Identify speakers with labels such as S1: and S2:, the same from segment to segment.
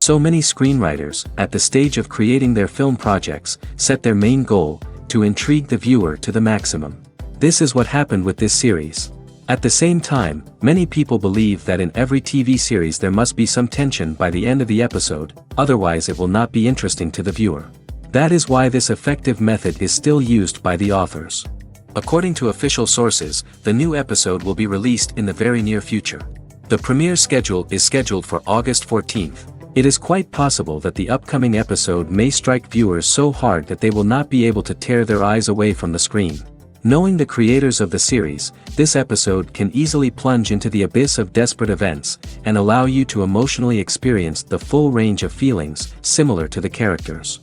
S1: So many screenwriters, at the stage of creating their film projects, set their main goal, to intrigue the viewer to the maximum. This is what happened with this series. At the same time, many people believe that in every TV series there must be some tension by the end of the episode, otherwise it will not be interesting to the viewer. That is why this effective method is still used by the authors. According to official sources, the new episode will be released in the very near future. The premiere schedule is scheduled for August 14th. It is quite possible that the upcoming episode may strike viewers so hard that they will not be able to tear their eyes away from the screen. Knowing the creators of the series, this episode can easily plunge into the abyss of desperate events, and allow you to emotionally experience the full range of feelings, similar to the characters.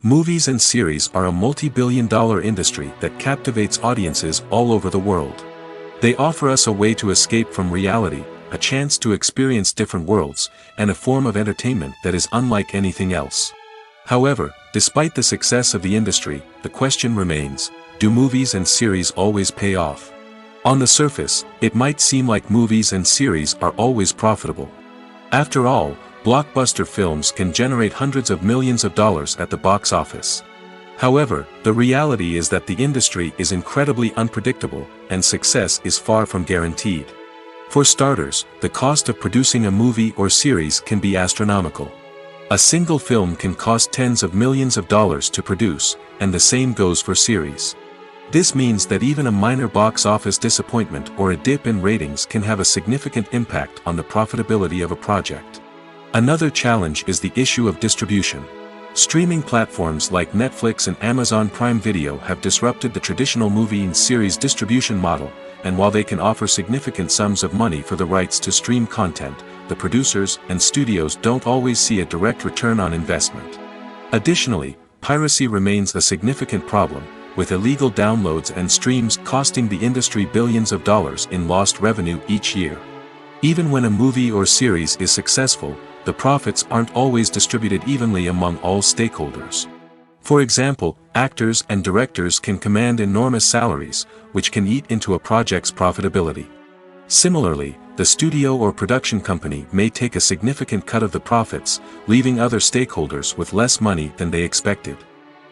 S1: Movies and series are a multi-billion-dollar industry that captivates audiences all over the world. They offer us a way to escape from reality, a chance to experience different worlds, and a form of entertainment that is unlike anything else. However, despite the success of the industry, the question remains, do movies and series always pay off? On the surface, it might seem like movies and series are always profitable. After all, blockbuster films can generate hundreds of millions of dollars at the box office. However, the reality is that the industry is incredibly unpredictable, and success is far from guaranteed. For starters, the cost of producing a movie or series can be astronomical. A single film can cost tens of millions of dollars to produce, and the same goes for series. This means that even a minor box office disappointment or a dip in ratings can have a significant impact on the profitability of a project. Another challenge is the issue of distribution. Streaming platforms like Netflix and Amazon Prime Video have disrupted the traditional movie and series distribution model, and while they can offer significant sums of money for the rights to stream content, the producers and studios don't always see a direct return on investment. Additionally, piracy remains a significant problem, with illegal downloads and streams costing the industry billions of dollars in lost revenue each year. Even when a movie or series is successful, the profits aren't always distributed evenly among all stakeholders. For example, actors and directors can command enormous salaries, which can eat into a project's profitability. Similarly, the studio or production company may take a significant cut of the profits, leaving other stakeholders with less money than they expected.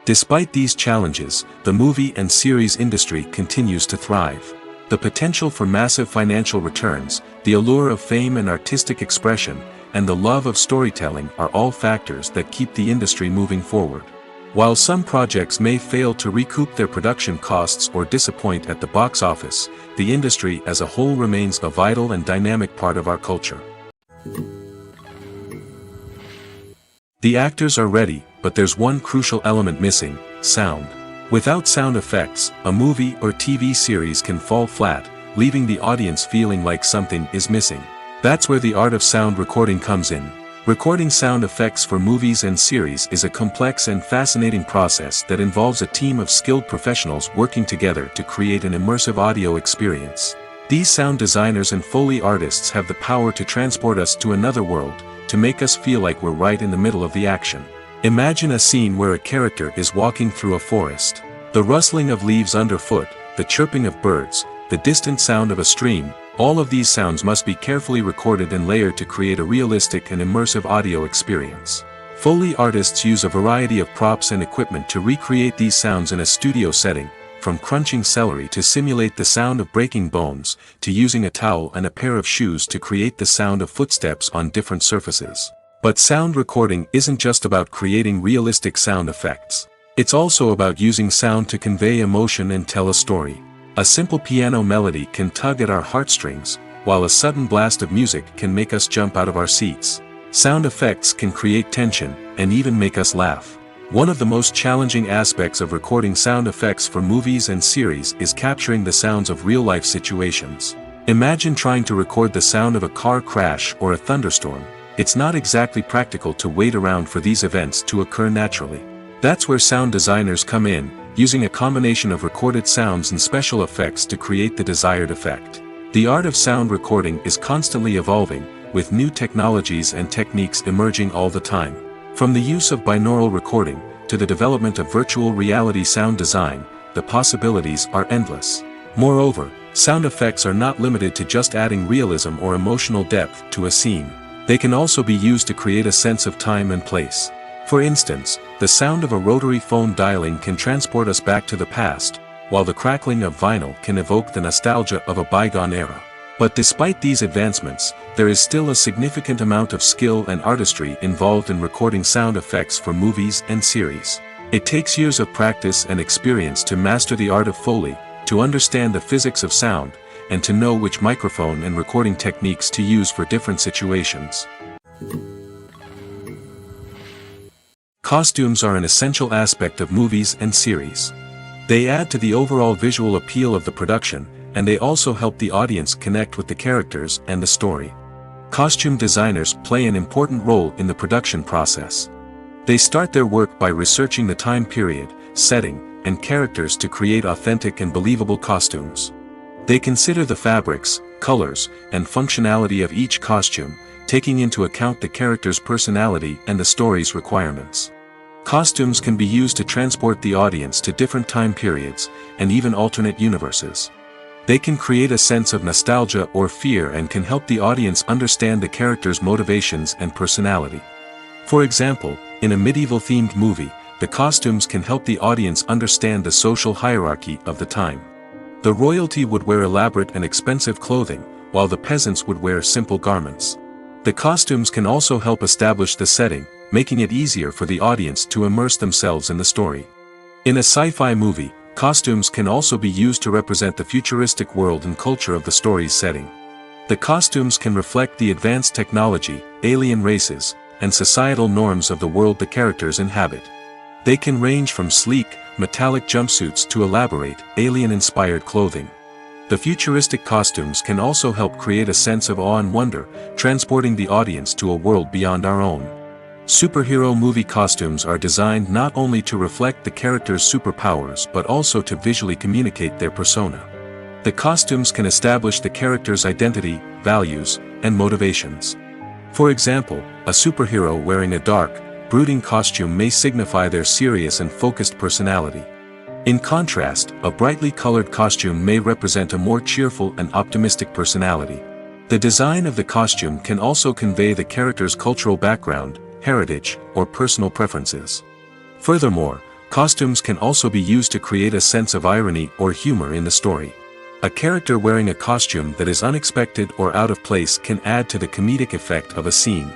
S1: Despite these challenges, the movie and series industry continues to thrive. The potential for massive financial returns, the allure of fame and artistic expression, and the love of storytelling are all factors that keep the industry moving forward. While some projects may fail to recoup their production costs or disappoint at the box office, the industry as a whole remains a vital and dynamic part of our culture. The actors are ready, but there's one crucial element missing: sound. Without sound effects, a movie or TV series can fall flat, leaving the audience feeling like something is missing. That's where the art of sound recording comes in. Recording sound effects for movies and series is a complex and fascinating process that involves a team of skilled professionals working together to create an immersive audio experience. These sound designers and Foley artists have the power to transport us to another world, to make us feel like we're right in the middle of the action. Imagine a scene where a character is walking through a forest. The rustling of leaves underfoot, the chirping of birds, the distant sound of a stream, all of these sounds must be carefully recorded and layered to create a realistic and immersive audio experience. Foley artists use a variety of props and equipment to recreate these sounds in a studio setting, from crunching celery to simulate the sound of breaking bones, to using a towel and a pair of shoes to create the sound of footsteps on different surfaces. But sound recording isn't just about creating realistic sound effects. It's also about using sound to convey emotion and tell a story. A simple piano melody can tug at our heartstrings, while a sudden blast of music can make us jump out of our seats. Sound effects can create tension, and even make us laugh. One of the most challenging aspects of recording sound effects for movies and series is capturing the sounds of real-life situations. Imagine trying to record the sound of a car crash or a thunderstorm. It's not exactly practical to wait around for these events to occur naturally. That's where sound designers come in, using a combination of recorded sounds and special effects to create the desired effect. The art of sound recording is constantly evolving, with new technologies and techniques emerging all the time. From the use of binaural recording, to the development of virtual reality sound design, the possibilities are endless. Moreover, Sound effects are not limited to just adding realism or emotional depth to a scene. They can also be used to create a sense of time and place. For instance, the sound of a rotary phone dialing can transport us back to the past, while the crackling of vinyl can evoke the nostalgia of a bygone era. But despite these advancements, there is still a significant amount of skill and artistry involved in recording sound effects for movies and series. It takes years of practice and experience to master the art of Foley, to understand the physics of sound, and to know which microphone and recording techniques to use for different situations. Costumes are an essential aspect of movies and series. They add to the overall visual appeal of the production, and they also help the audience connect with the characters and the story. Costume designers play an important role in the production process. They start their work by researching the time period, setting, and characters to create authentic and believable costumes. They consider the fabrics, colors, and functionality of each costume, taking into account the character's personality and the story's requirements. Costumes can be used to transport the audience to different time periods, and even alternate universes. They can create a sense of nostalgia or fear and can help the audience understand the character's motivations and personality. For example, in a medieval-themed movie, the costumes can help the audience understand the social hierarchy of the time. The royalty would wear elaborate and expensive clothing, while the peasants would wear simple garments. The costumes can also help establish the setting, making it easier for the audience to immerse themselves in the story. In a sci-fi movie, costumes can also be used to represent the futuristic world and culture of the story's setting. The costumes can reflect the advanced technology, alien races, and societal norms of the world the characters inhabit. They can range from sleek, metallic jumpsuits to elaborate, alien-inspired clothing. The futuristic costumes can also help create a sense of awe and wonder, transporting the audience to a world beyond our own. Superhero movie costumes are designed not only to reflect the character's superpowers but also to visually communicate their persona. The costumes can establish the character's identity, values, and motivations. For example, a superhero wearing a dark, brooding costume may signify their serious and focused personality. In contrast, a brightly colored costume may represent a more cheerful and optimistic personality. The design of the costume can also convey the character's cultural background, heritage, or personal preferences. Furthermore, costumes can also be used to create a sense of irony or humor in the story. A character wearing a costume that is unexpected or out of place can add to the comedic effect of a scene.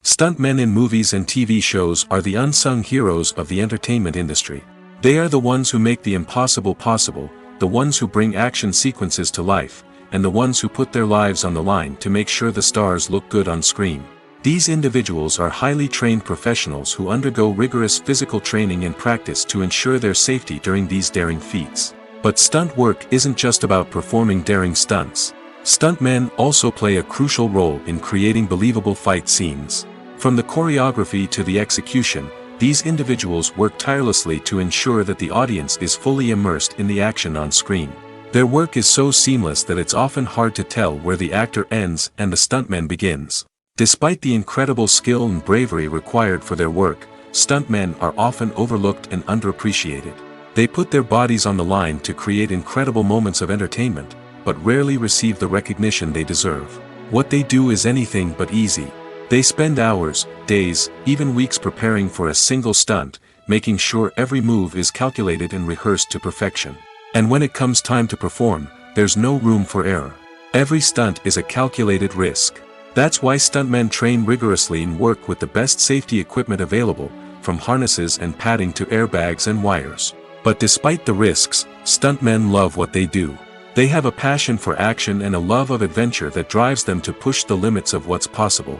S1: Stuntmen in movies and TV shows are the unsung heroes of the entertainment industry. They are the ones who make the impossible possible, the ones who bring action sequences to life, and the ones who put their lives on the line to make sure the stars look good on screen. These individuals are highly trained professionals who undergo rigorous physical training and practice to ensure their safety during these daring feats. But stunt work isn't just about performing daring stunts. Stuntmen also play a crucial role in creating believable fight scenes. From the choreography to the execution, these individuals work tirelessly to ensure that the audience is fully immersed in the action on screen. Their work is so seamless that it's often hard to tell where the actor ends and the stuntman begins. Despite the incredible skill and bravery required for their work, stuntmen are often overlooked and underappreciated. They put their bodies on the line to create incredible moments of entertainment, but rarely receive the recognition they deserve. What they do is anything but easy. They spend hours, days, even weeks preparing for a single stunt, making sure every move is calculated and rehearsed to perfection. And when it comes time to perform, there's no room for error. Every stunt is a calculated risk. That's why stuntmen train rigorously and work with the best safety equipment available, from harnesses and padding to airbags and wires. But despite the risks, stuntmen love what they do. They have a passion for action and a love of adventure that drives them to push the limits of what's possible.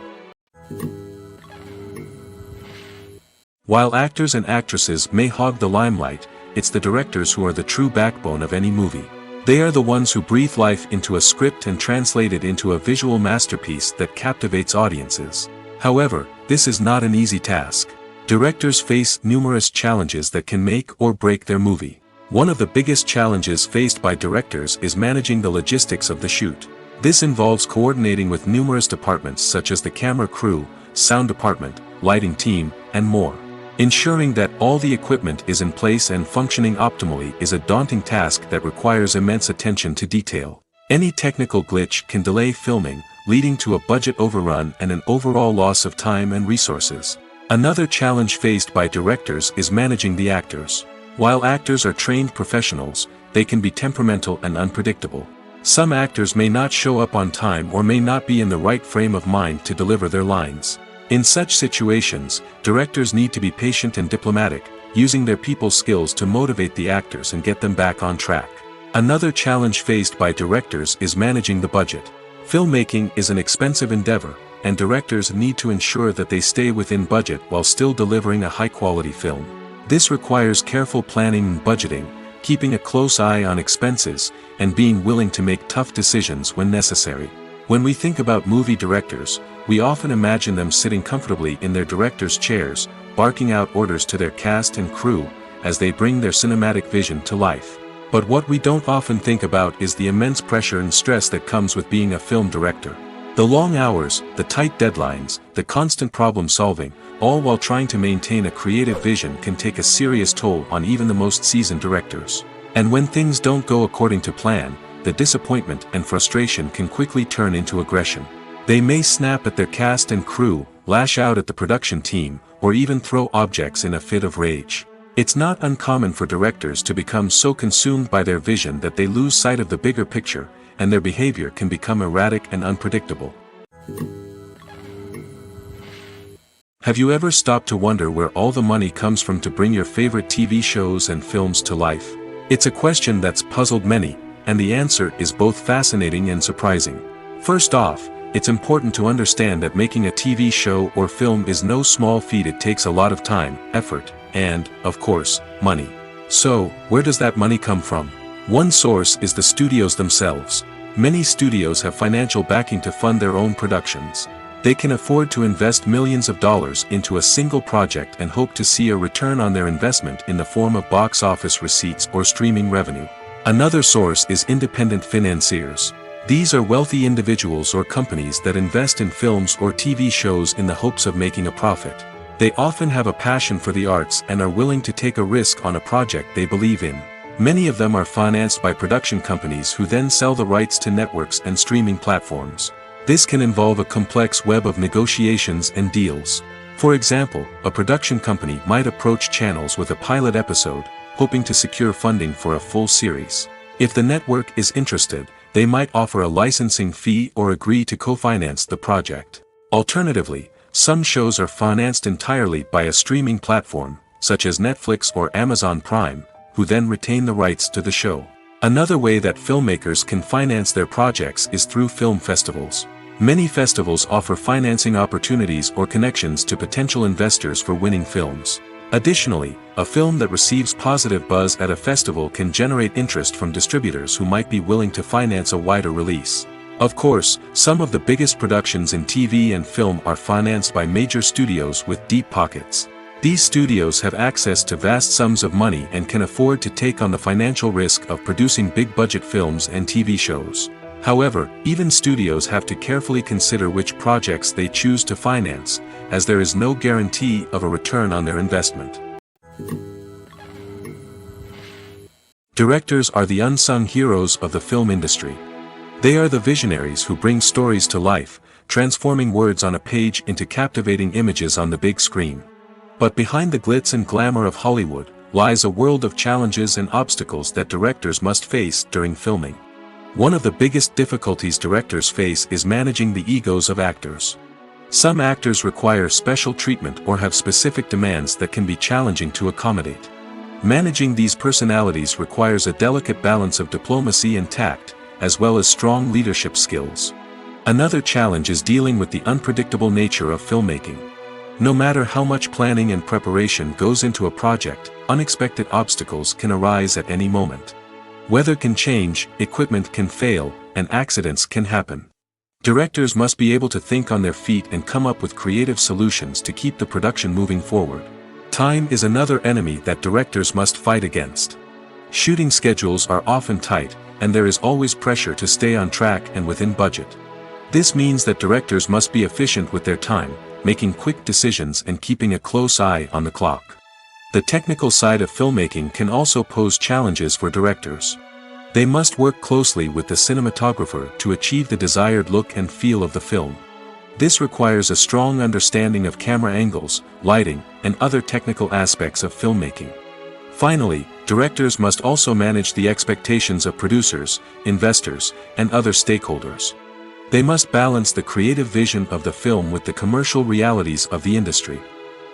S1: While actors and actresses may hog the limelight, it's the directors who are the true backbone of any movie. They are the ones who breathe life into a script and translate it into a visual masterpiece that captivates audiences. However, this is not an easy task. Directors face numerous challenges that can make or break their movie. One of the biggest challenges faced by directors is managing the logistics of the shoot. This involves coordinating with numerous departments such as the camera crew, sound department, lighting team, and more. Ensuring that all the equipment is in place and functioning optimally is a daunting task that requires immense attention to detail. Any technical glitch can delay filming, leading to a budget overrun and an overall loss of time and resources. Another challenge faced by directors is managing the actors. While actors are trained professionals, they can be temperamental and unpredictable. Some actors may not show up on time or may not be in the right frame of mind to deliver their lines. In such situations, directors need to be patient and diplomatic, using their people skills to motivate the actors and get them back on track. Another challenge faced by directors is managing the budget. Filmmaking is an expensive endeavor, and directors need to ensure that they stay within budget while still delivering a high-quality film. This requires careful planning and budgeting, keeping a close eye on expenses, and being willing to make tough decisions when necessary. When we think about movie directors, we often imagine them sitting comfortably in their director's chairs, barking out orders to their cast and crew, as they bring their cinematic vision to life. But what we don't often think about is the immense pressure and stress that comes with being a film director. The long hours, the tight deadlines, the constant problem solving, all while trying to maintain a creative vision can take a serious toll on even the most seasoned directors. And when things don't go according to plan, the disappointment and frustration can quickly turn into aggression. They may snap at their cast and crew, lash out at the production team, or even throw objects in a fit of rage. It's not uncommon for directors to become so consumed by their vision that they lose sight of the bigger picture, and their behavior can become erratic and unpredictable. Have you ever stopped to wonder where all the money comes from to bring your favorite TV shows and films to life? It's a question that's puzzled many, and the answer is both fascinating and surprising. First off, it's important to understand that making a TV show or film is no small feat. It takes a lot of time, effort, and, of course, money. So, where does that money come from? One source is the studios themselves. Many studios have financial backing to fund their own productions. They can afford to invest millions of dollars into a single project and hope to see a return on their investment in the form of box office receipts or streaming revenue. Another source is independent financiers. These are wealthy individuals or companies that invest in films or TV shows in the hopes of making a profit. They often have a passion for the arts and are willing to take a risk on a project they believe in. Many of them are financed by production companies who then sell the rights to networks and streaming platforms. This can involve a complex web of negotiations and deals. For example, a production company might approach channels with a pilot episode, hoping to secure funding for a full series. If the network is interested, they might offer a licensing fee or agree to co-finance the project. Alternatively, some shows are financed entirely by a streaming platform, such as Netflix or Amazon Prime, who then retain the rights to the show. Another way that filmmakers can finance their projects is through film festivals. Many festivals offer financing opportunities or connections to potential investors for winning films. Additionally, a film that receives positive buzz at a festival can generate interest from distributors who might be willing to finance a wider release. Of course, some of the biggest productions in TV and film are financed by major studios with deep pockets. These studios have access to vast sums of money and can afford to take on the financial risk of producing big-budget films and TV shows. However, even studios have to carefully consider which projects they choose to finance, as there is no guarantee of a return on their investment. Directors are the unsung heroes of the film industry. They are the visionaries who bring stories to life, transforming words on a page into captivating images on the big screen. But behind the glitz and glamour of Hollywood, lies a world of challenges and obstacles that directors must face during filming. One of the biggest difficulties directors face is managing the egos of actors. Some actors require special treatment or have specific demands that can be challenging to accommodate. Managing these personalities requires a delicate balance of diplomacy and tact, as well as strong leadership skills. Another challenge is dealing with the unpredictable nature of filmmaking. No matter how much planning and preparation goes into a project, unexpected obstacles can arise at any moment. Weather can change, equipment can fail, and accidents can happen. Directors must be able to think on their feet and come up with creative solutions to keep the production moving forward. Time is another enemy that directors must fight against. Shooting schedules are often tight, and there is always pressure to stay on track and within budget. This means that directors must be efficient with their time, making quick decisions and keeping a close eye on the clock. The technical side of filmmaking can also pose challenges for directors. They must work closely with the cinematographer to achieve the desired look and feel of the film. This requires a strong understanding of camera angles, lighting, and other technical aspects of filmmaking. Finally, directors must also manage the expectations of producers, investors, and other stakeholders. They must balance the creative vision of the film with the commercial realities of the industry.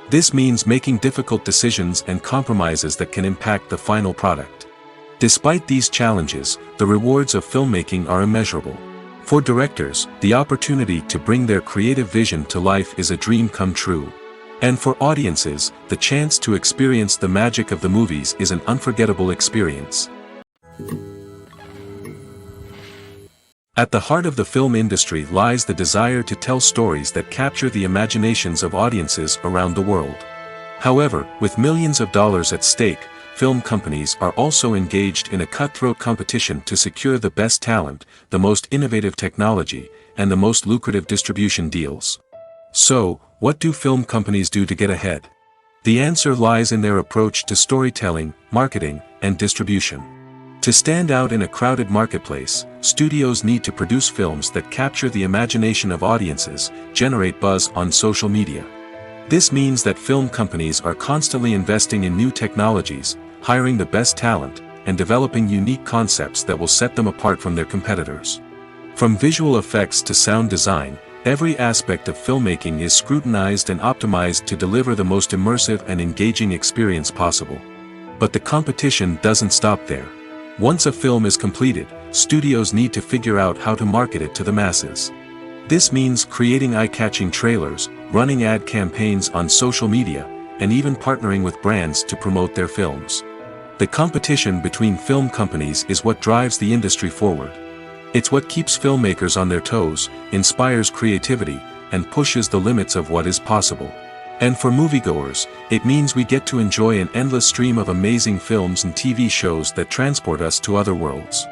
S1: This means making difficult decisions and compromises that can impact the final product. Despite these challenges, the rewards of filmmaking are immeasurable. For directors, the opportunity to bring their creative vision to life is a dream come true. And for audiences, the chance to experience the magic of the movies is an unforgettable experience. At the heart of the film industry lies the desire to tell stories that capture the imaginations of audiences around the world. However, with millions of dollars at stake, film companies are also engaged in a cutthroat competition to secure the best talent, the most innovative technology, and the most lucrative distribution deals. So, what do film companies do to get ahead? The answer lies in their approach to storytelling, marketing, and distribution. To stand out in a crowded marketplace, studios need to produce films that capture the imagination of audiences, generate buzz on social media. This means that film companies are constantly investing in new technologies, hiring the best talent, and developing unique concepts that will set them apart from their competitors. From visual effects to sound design, every aspect of filmmaking is scrutinized and optimized to deliver the most immersive and engaging experience possible. But the competition doesn't stop there. Once a film is completed, studios need to figure out how to market it to the masses. This means creating eye-catching trailers, running ad campaigns on social media, and even partnering with brands to promote their films. The competition between film companies is what drives the industry forward. It's what keeps filmmakers on their toes, inspires creativity, and pushes the limits of what is possible. And for moviegoers, it means we get to enjoy an endless stream of amazing films and TV shows that transport us to other worlds.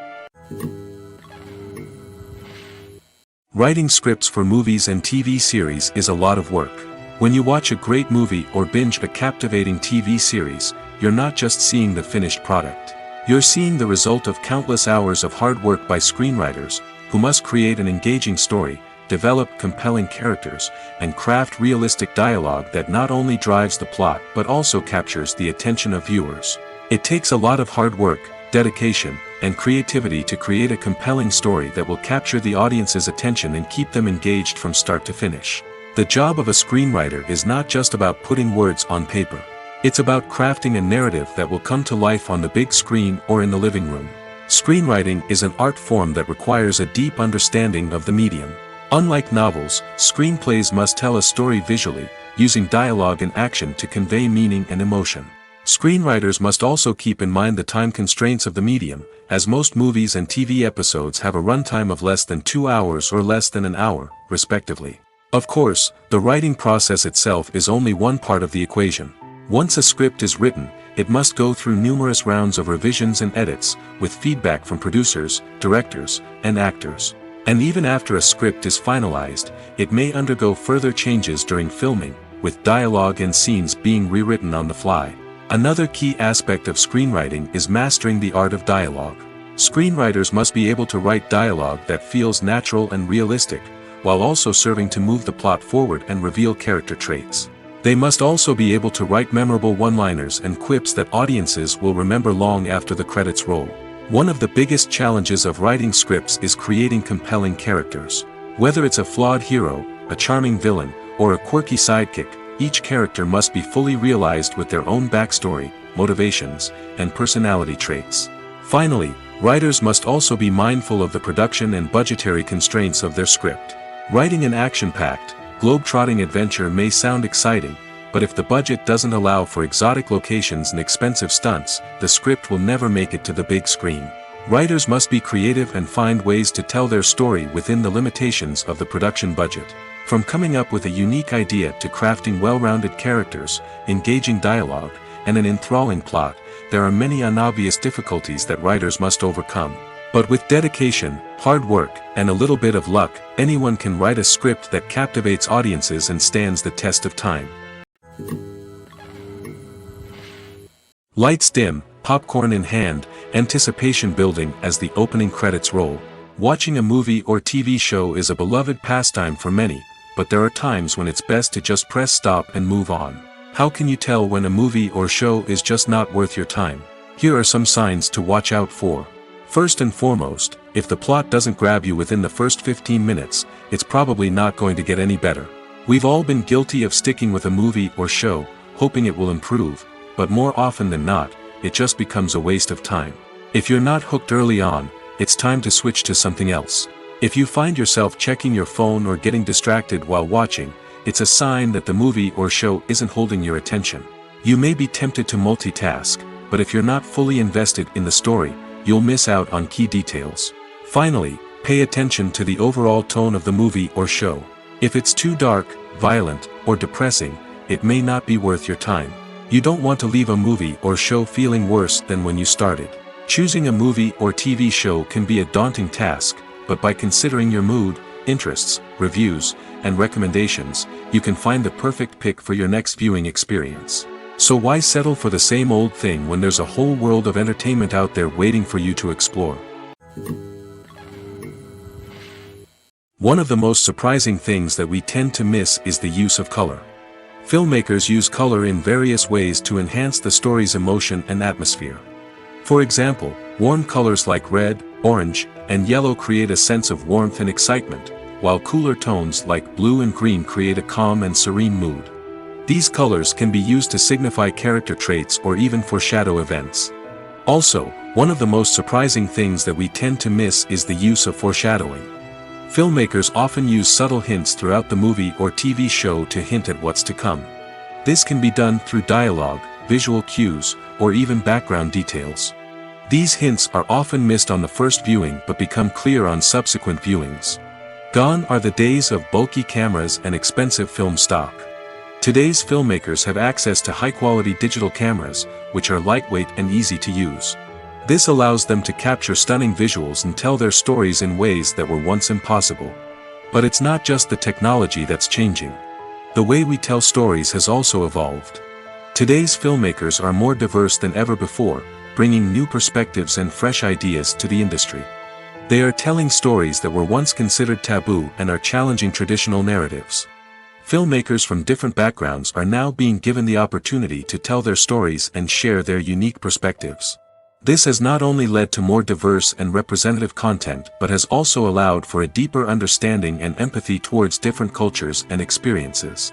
S1: Writing scripts for movies and TV series is a lot of work. When you watch a great movie or binge a captivating TV series, you're not just seeing the finished product. You're seeing the result of countless hours of hard work by screenwriters, who must create an engaging story, develop compelling characters, and craft realistic dialogue that not only drives the plot but also captures the attention of viewers. It takes a lot of hard work, dedication, and creativity to create a compelling story that will capture the audience's attention and keep them engaged from start to finish. The job of a screenwriter is not just about putting words on paper. It's about crafting a narrative that will come to life on the big screen or in the living room. Screenwriting is an art form that requires a deep understanding of the medium. Unlike novels, screenplays must tell a story visually, using dialogue and action to convey meaning and emotion. Screenwriters must also keep in mind the time constraints of the medium, as most movies and TV episodes have a runtime of less than 2 hours or less than an hour, respectively. Of course, the writing process itself is only one part of the equation. Once a script is written, it must go through numerous rounds of revisions and edits, with feedback from producers, directors, and actors. And even after a script is finalized, it may undergo further changes during filming, with dialogue and scenes being rewritten on the fly. Another key aspect of screenwriting is mastering the art of dialogue. Screenwriters must be able to write dialogue that feels natural and realistic, while also serving to move the plot forward and reveal character traits. They must also be able to write memorable one-liners and quips that audiences will remember long after the credits roll. One of the biggest challenges of writing scripts is creating compelling characters. Whether it's a flawed hero, a charming villain, or a quirky sidekick, each character must be fully realized with their own backstory, motivations, and personality traits. Finally, writers must also be mindful of the production and budgetary constraints of their script. Writing an action-packed, globe-trotting adventure may sound exciting, but if the budget doesn't allow for exotic locations and expensive stunts, the script will never make it to the big screen. Writers must be creative and find ways to tell their story within the limitations of the production budget. From coming up with a unique idea to crafting well-rounded characters, engaging dialogue, and an enthralling plot, there are many unobvious difficulties that writers must overcome. But with dedication, hard work, and a little bit of luck, anyone can write a script that captivates audiences and stands the test of time. Lights dim, popcorn in hand, anticipation building as the opening credits roll. Watching a movie or TV show is a beloved pastime for many, but there are times when it's best to just press stop and move on. How can you tell when a movie or show is just not worth your time? Here are some signs to watch out for. First and foremost, if the plot doesn't grab you within the first 15 minutes, it's probably not going to get any better. We've all been guilty of sticking with a movie or show, hoping it will improve, but more often than not, it just becomes a waste of time. If you're not hooked early on, it's time to switch to something else. If you find yourself checking your phone or getting distracted while watching, it's a sign that the movie or show isn't holding your attention. You may be tempted to multitask, but if you're not fully invested in the story, you'll miss out on key details. Finally, pay attention to the overall tone of the movie or show. If it's too dark, violent, or depressing, it may not be worth your time. You don't want to leave a movie or show feeling worse than when you started. Choosing a movie or TV show can be a daunting task, but by considering your mood, interests, reviews, and recommendations, you can find the perfect pick for your next viewing experience. So why settle for the same old thing when there's a whole world of entertainment out there waiting for you to explore? One of the most surprising things that we tend to miss is the use of color. Filmmakers use color in various ways to enhance the story's emotion and atmosphere. For example, warm colors like red, orange, and yellow create a sense of warmth and excitement, while cooler tones like blue and green create a calm and serene mood. These colors can be used to signify character traits or even foreshadow events. Also, one of the most surprising things that we tend to miss is the use of foreshadowing. Filmmakers often use subtle hints throughout the movie or TV show to hint at what's to come. This can be done through dialogue, visual cues, or even background details. These hints are often missed on the first viewing but become clear on subsequent viewings. Gone are the days of bulky cameras and expensive film stock. Today's filmmakers have access to high-quality digital cameras, which are lightweight and easy to use. This allows them to capture stunning visuals and tell their stories in ways that were once impossible. But it's not just the technology that's changing. The way we tell stories has also evolved. Today's filmmakers are more diverse than ever before, bringing new perspectives and fresh ideas to the industry. They are telling stories that were once considered taboo and are challenging traditional narratives. Filmmakers from different backgrounds are now being given the opportunity to tell their stories and share their unique perspectives. This has not only led to more diverse and representative content but has also allowed for a deeper understanding and empathy towards different cultures and experiences.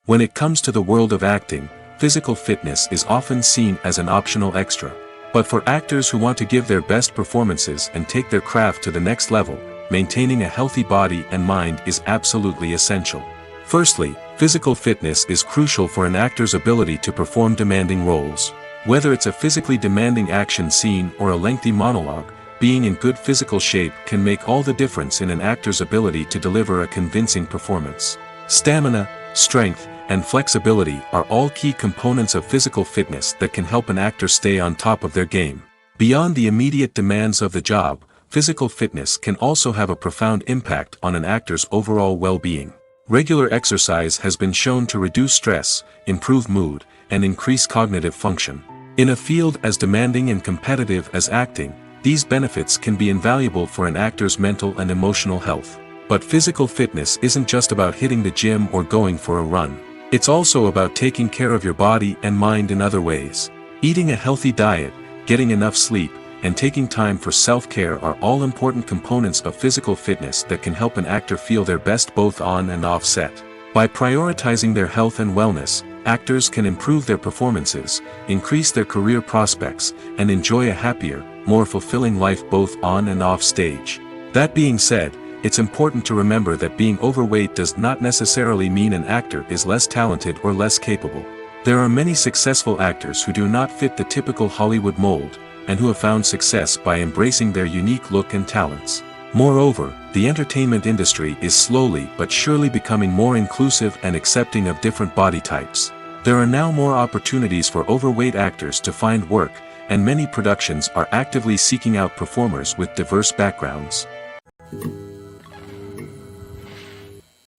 S1: When it comes to the world of acting, physical fitness is often seen as an optional extra. But for actors who want to give their best performances and take their craft to the next level, maintaining a healthy body and mind is absolutely essential. Firstly, physical fitness is crucial for an actor's ability to perform demanding roles. Whether it's a physically demanding action scene or a lengthy monologue, being in good physical shape can make all the difference in an actor's ability to deliver a convincing performance. Stamina, strength, and flexibility are all key components of physical fitness that can help an actor stay on top of their game. Beyond the immediate demands of the job, physical fitness can also have a profound impact on an actor's overall well-being. Regular exercise has been shown to reduce stress, improve mood, and increase cognitive function. In a field as demanding and competitive as acting, these benefits can be invaluable for an actor's mental and emotional health. But physical fitness isn't just about hitting the gym or going for a run. It's also about taking care of your body and mind in other ways. Eating a healthy diet, getting enough sleep, and taking time for self-care are all important components of physical fitness that can help an actor feel their best both on and off set. By prioritizing their health and wellness, actors can improve their performances, increase their career prospects, and enjoy a happier, more fulfilling life both on and off stage. That being said, it's important to remember that being overweight does not necessarily mean an actor is less talented or less capable. There are many successful actors who do not fit the typical Hollywood mold, and who have found success by embracing their unique look and talents. Moreover, the entertainment industry is slowly but surely becoming more inclusive and accepting of different body types. There are now more opportunities for overweight actors to find work, and many productions are actively seeking out performers with diverse backgrounds.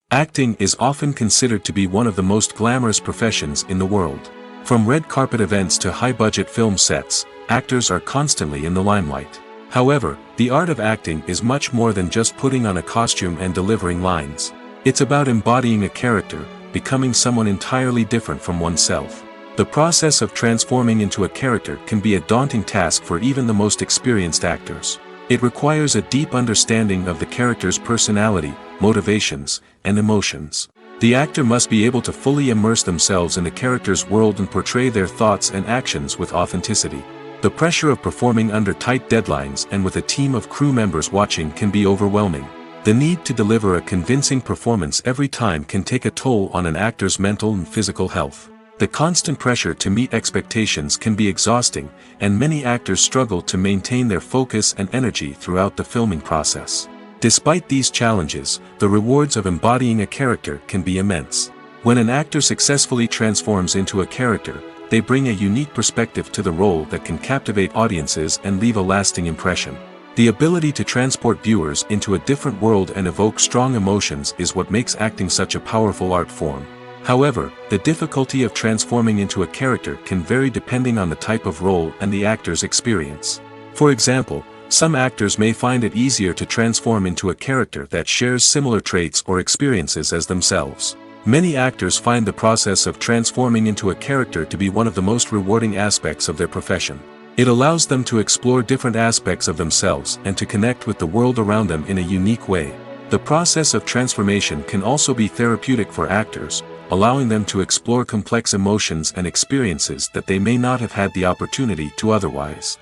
S1: Acting is often considered to be one of the most glamorous professions in the world. From red carpet events to high-budget film sets, actors are constantly in the limelight. However, the art of acting is much more than just putting on a costume and delivering lines. It's about embodying a character, becoming someone entirely different from oneself. The process of transforming into a character can be a daunting task for even the most experienced actors. It requires a deep understanding of the character's personality, motivations, and emotions. The actor must be able to fully immerse themselves in the character's world and portray their thoughts and actions with authenticity. The pressure of performing under tight deadlines and with a team of crew members watching can be overwhelming. The need to deliver a convincing performance every time can take a toll on an actor's mental and physical health. The constant pressure to meet expectations can be exhausting, and many actors struggle to maintain their focus and energy throughout the filming process. Despite these challenges, the rewards of embodying a character can be immense. When an actor successfully transforms into a character, they bring a unique perspective to the role that can captivate audiences and leave a lasting impression. The ability to transport viewers into a different world and evoke strong emotions is what makes acting such a powerful art form. However, the difficulty of transforming into a character can vary depending on the type of role and the actor's experience. For example, some actors may find it easier to transform into a character that shares similar traits or experiences as themselves. Many actors find the process of transforming into a character to be one of the most rewarding aspects of their profession. It allows them to explore different aspects of themselves and to connect with the world around them in a unique way. The process of transformation can also be therapeutic for actors, allowing them to explore complex emotions and experiences that they may not have had the opportunity to otherwise.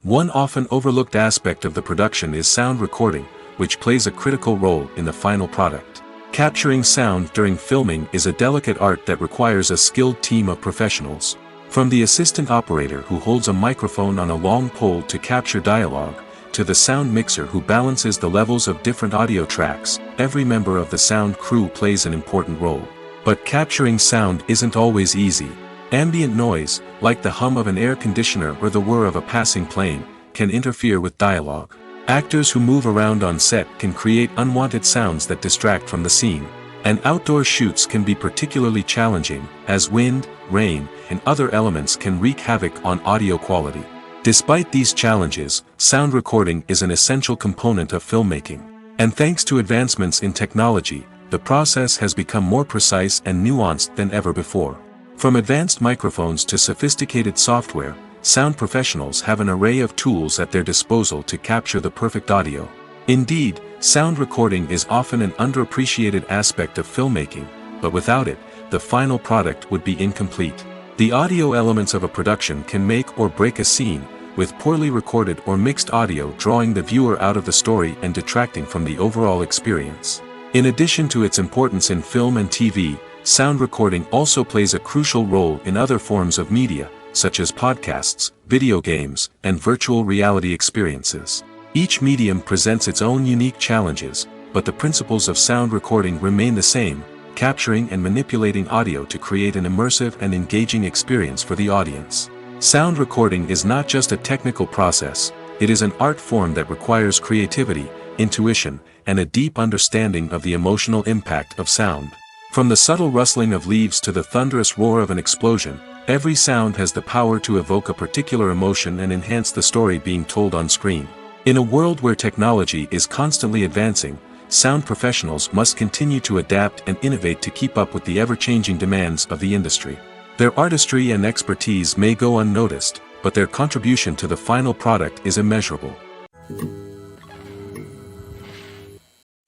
S1: One often overlooked aspect of the production is sound recording, which plays a critical role in the final product. Capturing sound during filming is a delicate art that requires a skilled team of professionals. From the assistant operator who holds a microphone on a long pole to capture dialogue, to the sound mixer who balances the levels of different audio tracks, every member of the sound crew plays an important role. But capturing sound isn't always easy. Ambient noise, like the hum of an air conditioner or the whir of a passing plane, can interfere with dialogue. Actors who move around on set can create unwanted sounds that distract from the scene. And outdoor shoots can be particularly challenging, as wind, rain, and other elements can wreak havoc on audio quality. Despite these challenges, sound recording is an essential component of filmmaking. And thanks to advancements in technology, the process has become more precise and nuanced than ever before. From advanced microphones to sophisticated software, sound professionals have an array of tools at their disposal to capture the perfect audio. Indeed, sound recording is often an underappreciated aspect of filmmaking, but without it, the final product would be incomplete. The audio elements of a production can make or break a scene, with poorly recorded or mixed audio drawing the viewer out of the story and detracting from the overall experience. In addition to its importance in film and TV, sound recording also plays a crucial role in other forms of media, such as podcasts, video games, and virtual reality experiences. Each medium presents its own unique challenges, but the principles of sound recording remain the same, capturing and manipulating audio to create an immersive and engaging experience for the audience. Sound recording is not just a technical process, it is an art form that requires creativity, intuition, and a deep understanding of the emotional impact of sound. From the subtle rustling of leaves to the thunderous roar of an explosion, every sound has the power to evoke a particular emotion and enhance the story being told on screen. In a world where technology is constantly advancing, sound professionals must continue to adapt and innovate to keep up with the ever-changing demands of the industry. Their artistry and expertise may go unnoticed, but their contribution to the final product is immeasurable.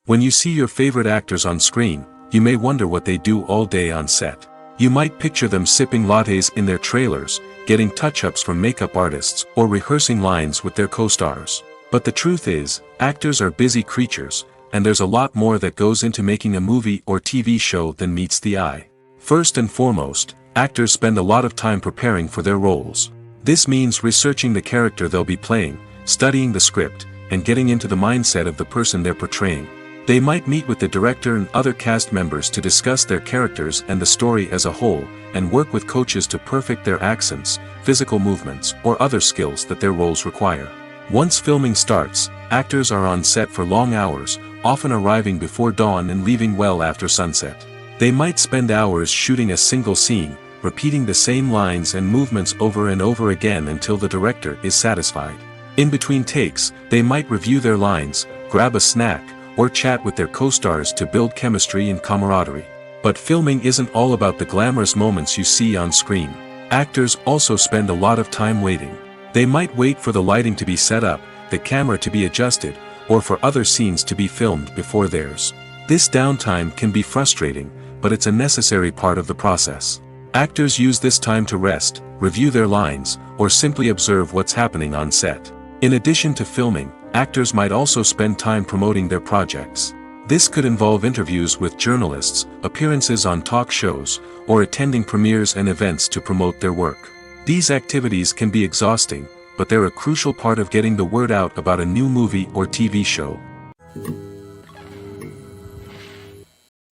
S1: When you see your favorite actors on screen, you may wonder what they do all day on set. You might picture them sipping lattes in their trailers, getting touch-ups from makeup artists, or rehearsing lines with their co-stars. But the truth is, actors are busy creatures, and there's a lot more that goes into making a movie or TV show than meets the eye. First and foremost, actors spend a lot of time preparing for their roles. This means researching the character they'll be playing, studying the script, and getting into the mindset of the person they're portraying. They might meet with the director and other cast members to discuss their characters and the story as a whole, and work with coaches to perfect their accents, physical movements, or other skills that their roles require. Once filming starts, actors are on set for long hours, often arriving before dawn and leaving well after sunset. They might spend hours shooting a single scene, repeating the same lines and movements over and over again until the director is satisfied. In between takes, they might review their lines, grab a snack, or chat with their co-stars to build chemistry and camaraderie. But filming isn't all about the glamorous moments you see on screen. Actors also spend a lot of time waiting. They might wait for the lighting to be set up, the camera to be adjusted, or for other scenes to be filmed before theirs. This downtime can be frustrating, but it's a necessary part of the process. Actors use this time to rest, review their lines, or simply observe what's happening on set. In addition to filming, actors might also spend time promoting their projects. This could involve interviews with journalists, appearances on talk shows, or attending premieres and events to promote their work. These activities can be exhausting, but they're a crucial part of getting the word out about a new movie or TV show.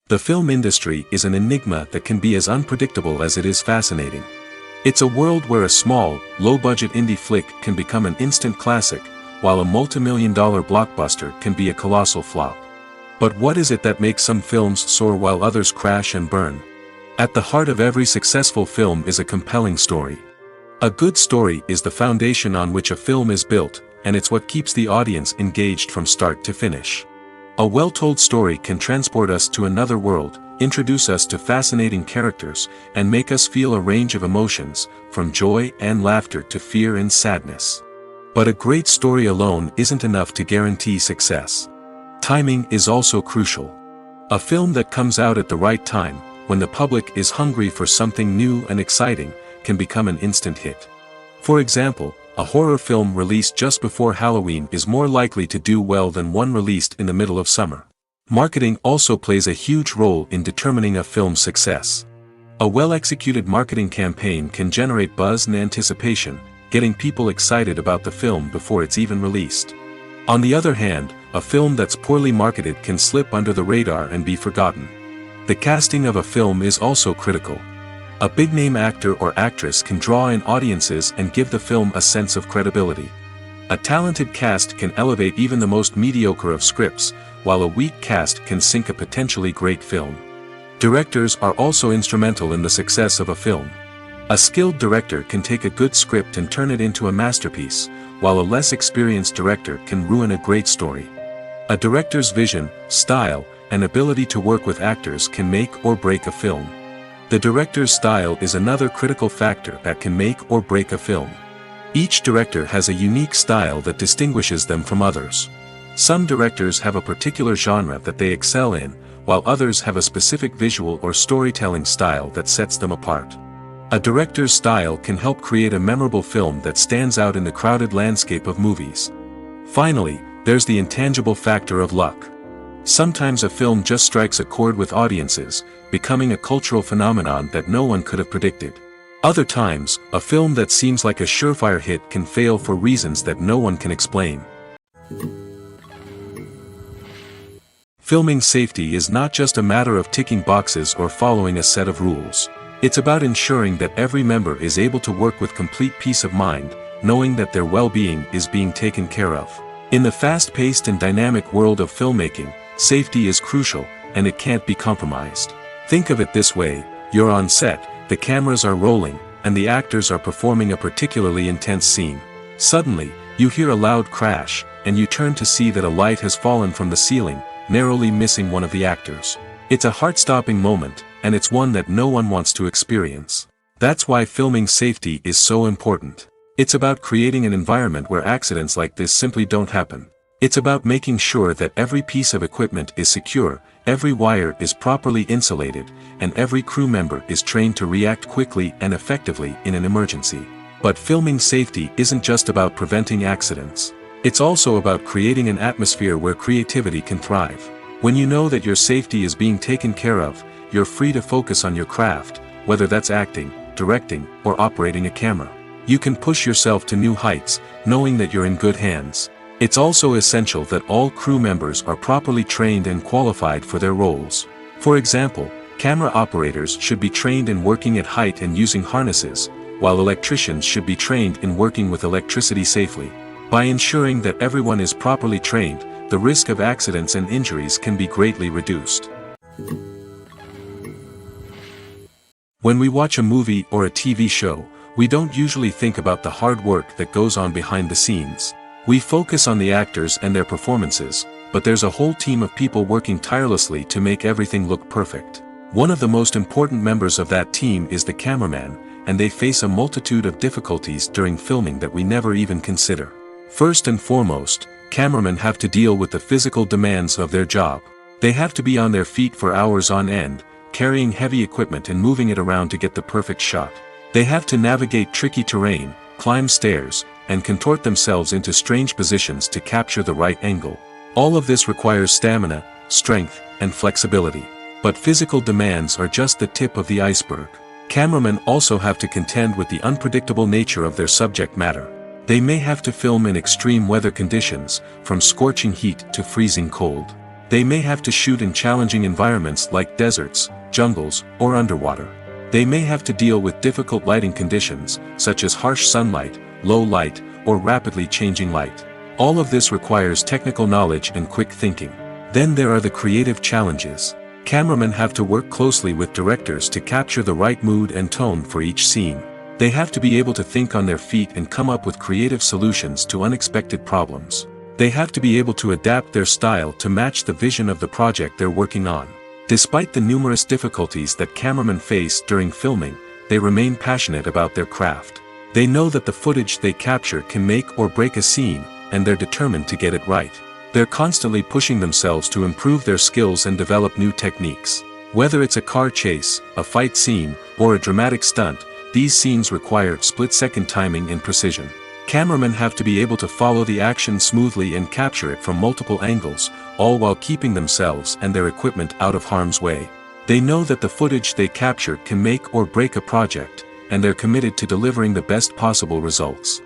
S1: The film industry is an enigma that can be as unpredictable as it is fascinating. It's a world where a small, low-budget indie flick can become an instant classic, while a multi-million-dollar blockbuster can be a colossal flop. But what is it that makes some films soar while others crash and burn? At the heart of every successful film is a compelling story. A good story is the foundation on which a film is built, and it's what keeps the audience engaged from start to finish. A well-told story can transport us to another world, introduce us to fascinating characters, and make us feel a range of emotions, from joy and laughter to fear and sadness. But a great story alone isn't enough to guarantee success. Timing is also crucial. A film that comes out at the right time, when the public is hungry for something new and exciting, can become an instant hit. For example, a horror film released just before Halloween is more likely to do well than one released in the middle of summer. Marketing also plays a huge role in determining a film's success. A well-executed marketing campaign can generate buzz and anticipation, getting people excited about the film before it's even released. On the other hand, a film that's poorly marketed can slip under the radar and be forgotten. The casting of a film is also critical. A big-name actor or actress can draw in audiences and give the film a sense of credibility. A talented cast can elevate even the most mediocre of scripts, while a weak cast can sink a potentially great film. Directors are also instrumental in the success of a film. A skilled director can take a good script and turn it into a masterpiece, while a less experienced director can ruin a great story. A director's vision, style, and ability to work with actors can make or break a film. The director's style is another critical factor that can make or break a film. Each director has a unique style that distinguishes them from others. Some directors have a particular genre that they excel in, while others have a specific visual or storytelling style that sets them apart. A director's style can help create a memorable film that stands out in the crowded landscape of movies. Finally, there's the intangible factor of luck. Sometimes a film just strikes a chord with audiences, becoming a cultural phenomenon that no one could have predicted. Other times, a film that seems like a surefire hit can fail for reasons that no one can explain. Filming safety is not just a matter of ticking boxes or following a set of rules. It's about ensuring that every member is able to work with complete peace of mind, knowing that their well-being is being taken care of. In the fast-paced and dynamic world of filmmaking, safety is crucial, and it can't be compromised. Think of it this way: you're on set, the cameras are rolling, and the actors are performing a particularly intense scene. Suddenly, you hear a loud crash, and you turn to see that a light has fallen from the ceiling, narrowly missing one of the actors. It's a heart-stopping moment, and it's one that no one wants to experience. That's why filming safety is so important. It's about creating an environment where accidents like this simply don't happen. It's about making sure that every piece of equipment is secure, every wire is properly insulated, and every crew member is trained to react quickly and effectively in an emergency. But filming safety isn't just about preventing accidents. It's also about creating an atmosphere where creativity can thrive. When you know that your safety is being taken care of, you're free to focus on your craft, whether that's acting, directing, or operating a camera. You can push yourself to new heights, knowing that you're in good hands. It's also essential that all crew members are properly trained and qualified for their roles. For example, camera operators should be trained in working at height and using harnesses, while electricians should be trained in working with electricity safely. By ensuring that everyone is properly trained, the risk of accidents and injuries can be greatly reduced. When we watch a movie or a TV show, we don't usually think about the hard work that goes on behind the scenes. We focus on the actors and their performances, but there's a whole team of people working tirelessly to make everything look perfect. One of the most important members of that team is the cameraman, and they face a multitude of difficulties during filming that we never even consider. First and foremost, cameramen have to deal with the physical demands of their job. They have to be on their feet for hours on end, carrying heavy equipment and moving it around to get the perfect shot. They have to navigate tricky terrain, climb stairs, and contort themselves into strange positions to capture the right angle. All of this requires stamina, strength, and flexibility. But physical demands are just the tip of the iceberg. Cameramen also have to contend with the unpredictable nature of their subject matter. They may have to film in extreme weather conditions, from scorching heat to freezing cold. They may have to shoot in challenging environments like deserts, jungles, or underwater. They may have to deal with difficult lighting conditions, such as harsh sunlight, low light, or rapidly changing light. All of this requires technical knowledge and quick thinking. Then there are the creative challenges. Cameramen have to work closely with directors to capture the right mood and tone for each scene. They have to be able to think on their feet and come up with creative solutions to unexpected problems. They have to be able to adapt their style to match the vision of the project they're working on. Despite the numerous difficulties that cameramen face during filming, they remain passionate about their craft. They know that the footage they capture can make or break a scene, and they're determined to get it right. They're constantly pushing themselves to improve their skills and develop new techniques. Whether it's a car chase, a fight scene, or a dramatic stunt, these scenes require split-second timing and precision. Cameramen have to be able to follow the action smoothly and capture it from multiple angles, all while keeping themselves and their equipment out of harm's way. They know that the footage they capture can make or break a project, and they're committed to delivering the best possible results.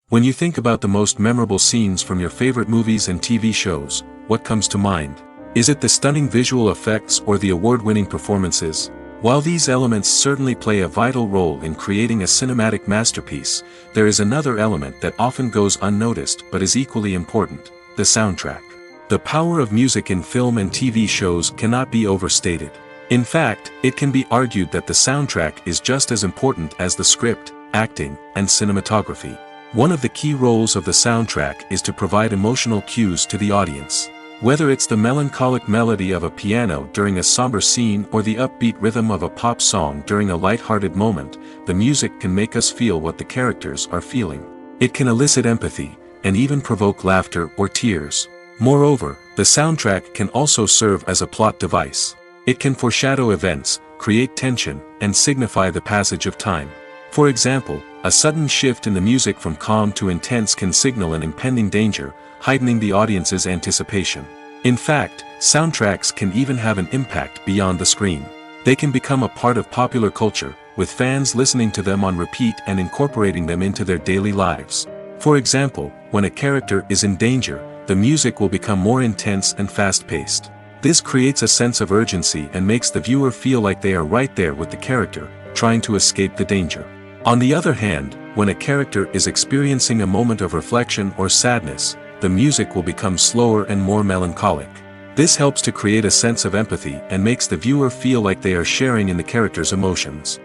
S1: When you think about the most memorable scenes from your favorite movies and TV shows, what comes to mind? Is it the stunning visual effects or the award-winning performances? While these elements certainly play a vital role in creating a cinematic masterpiece, there is another element that often goes unnoticed but is equally important: the soundtrack. The power of music in film and TV shows cannot be overstated. In fact, it can be argued that the soundtrack is just as important as the script, acting, and cinematography. One of the key roles of the soundtrack is to provide emotional cues to the audience. Whether it's the melancholic melody of a piano during a somber scene or the upbeat rhythm of a pop song during a light-hearted moment, the music can make us feel what the characters are feeling. It can elicit empathy, and even provoke laughter or tears. Moreover, the soundtrack can also serve as a plot device. It can foreshadow events, create tension, and signify the passage of time. For example, a sudden shift in the music from calm to intense can signal an impending danger, heightening the audience's anticipation. In fact, soundtracks can even have an impact beyond the screen. They can become a part of popular culture, with fans listening to them on repeat and incorporating them into their daily lives. For example, when a character is in danger, the music will become more intense and fast-paced. This creates a sense of urgency and makes the viewer feel like they are right there with the character, trying to escape the danger. On the other hand, when a character is experiencing a moment of reflection or sadness, the music will become slower and more melancholic. This helps to create a sense of empathy and makes the viewer feel like they are sharing in the character's emotions.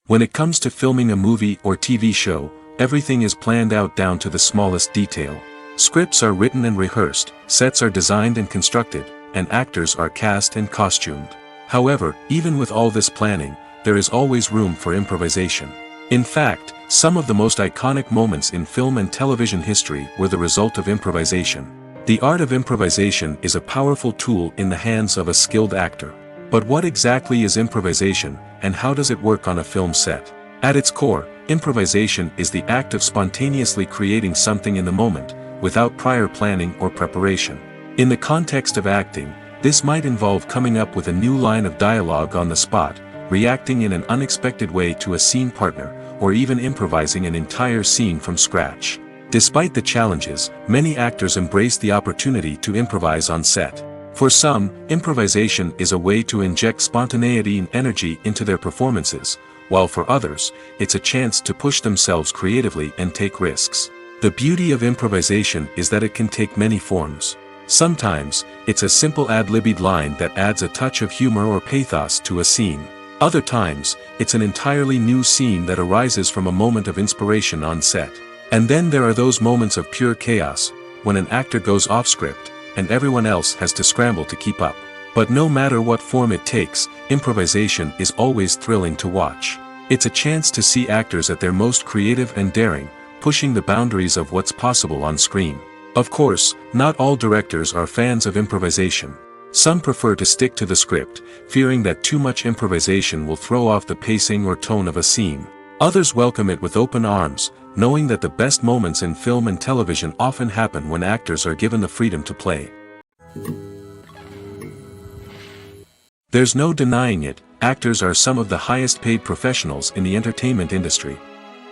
S1: When it comes to filming a movie or TV show, everything is planned out down to the smallest detail. Scripts are written and rehearsed, sets are designed and constructed, and actors are cast and costumed. However, even with all this planning, there is always room for improvisation. In fact, some of the most iconic moments in film and television history were the result of improvisation. The art of improvisation is a powerful tool in the hands of a skilled actor. But what exactly is improvisation, and how does it work on a film set? At its core, improvisation is the act of spontaneously creating something in the moment, without prior planning or preparation. In the context of acting, this might involve coming up with a new line of dialogue on the spot, reacting in an unexpected way to a scene partner, or even improvising an entire scene from scratch. Despite the challenges, many actors embrace the opportunity to improvise on set. For some, improvisation is a way to inject spontaneity and energy into their performances, while for others, it's a chance to push themselves creatively and take risks. The beauty of improvisation is that it can take many forms. Sometimes, it's a simple ad-libbed line that adds a touch of humor or pathos to a scene. Other times, it's an entirely new scene that arises from a moment of inspiration on set. And then there are those moments of pure chaos, when an actor goes off script, and everyone else has to scramble to keep up. But no matter what form it takes, improvisation is always thrilling to watch. It's a chance to see actors at their most creative and daring, pushing the boundaries of what's possible on screen. Of course, not all directors are fans of improvisation. Some prefer to stick to the script, fearing that too much improvisation will throw off the pacing or tone of a scene. Others welcome it with open arms, knowing that the best moments in film and television often happen when actors are given the freedom to play. There's no denying it, actors are some of the highest paid professionals in the entertainment industry.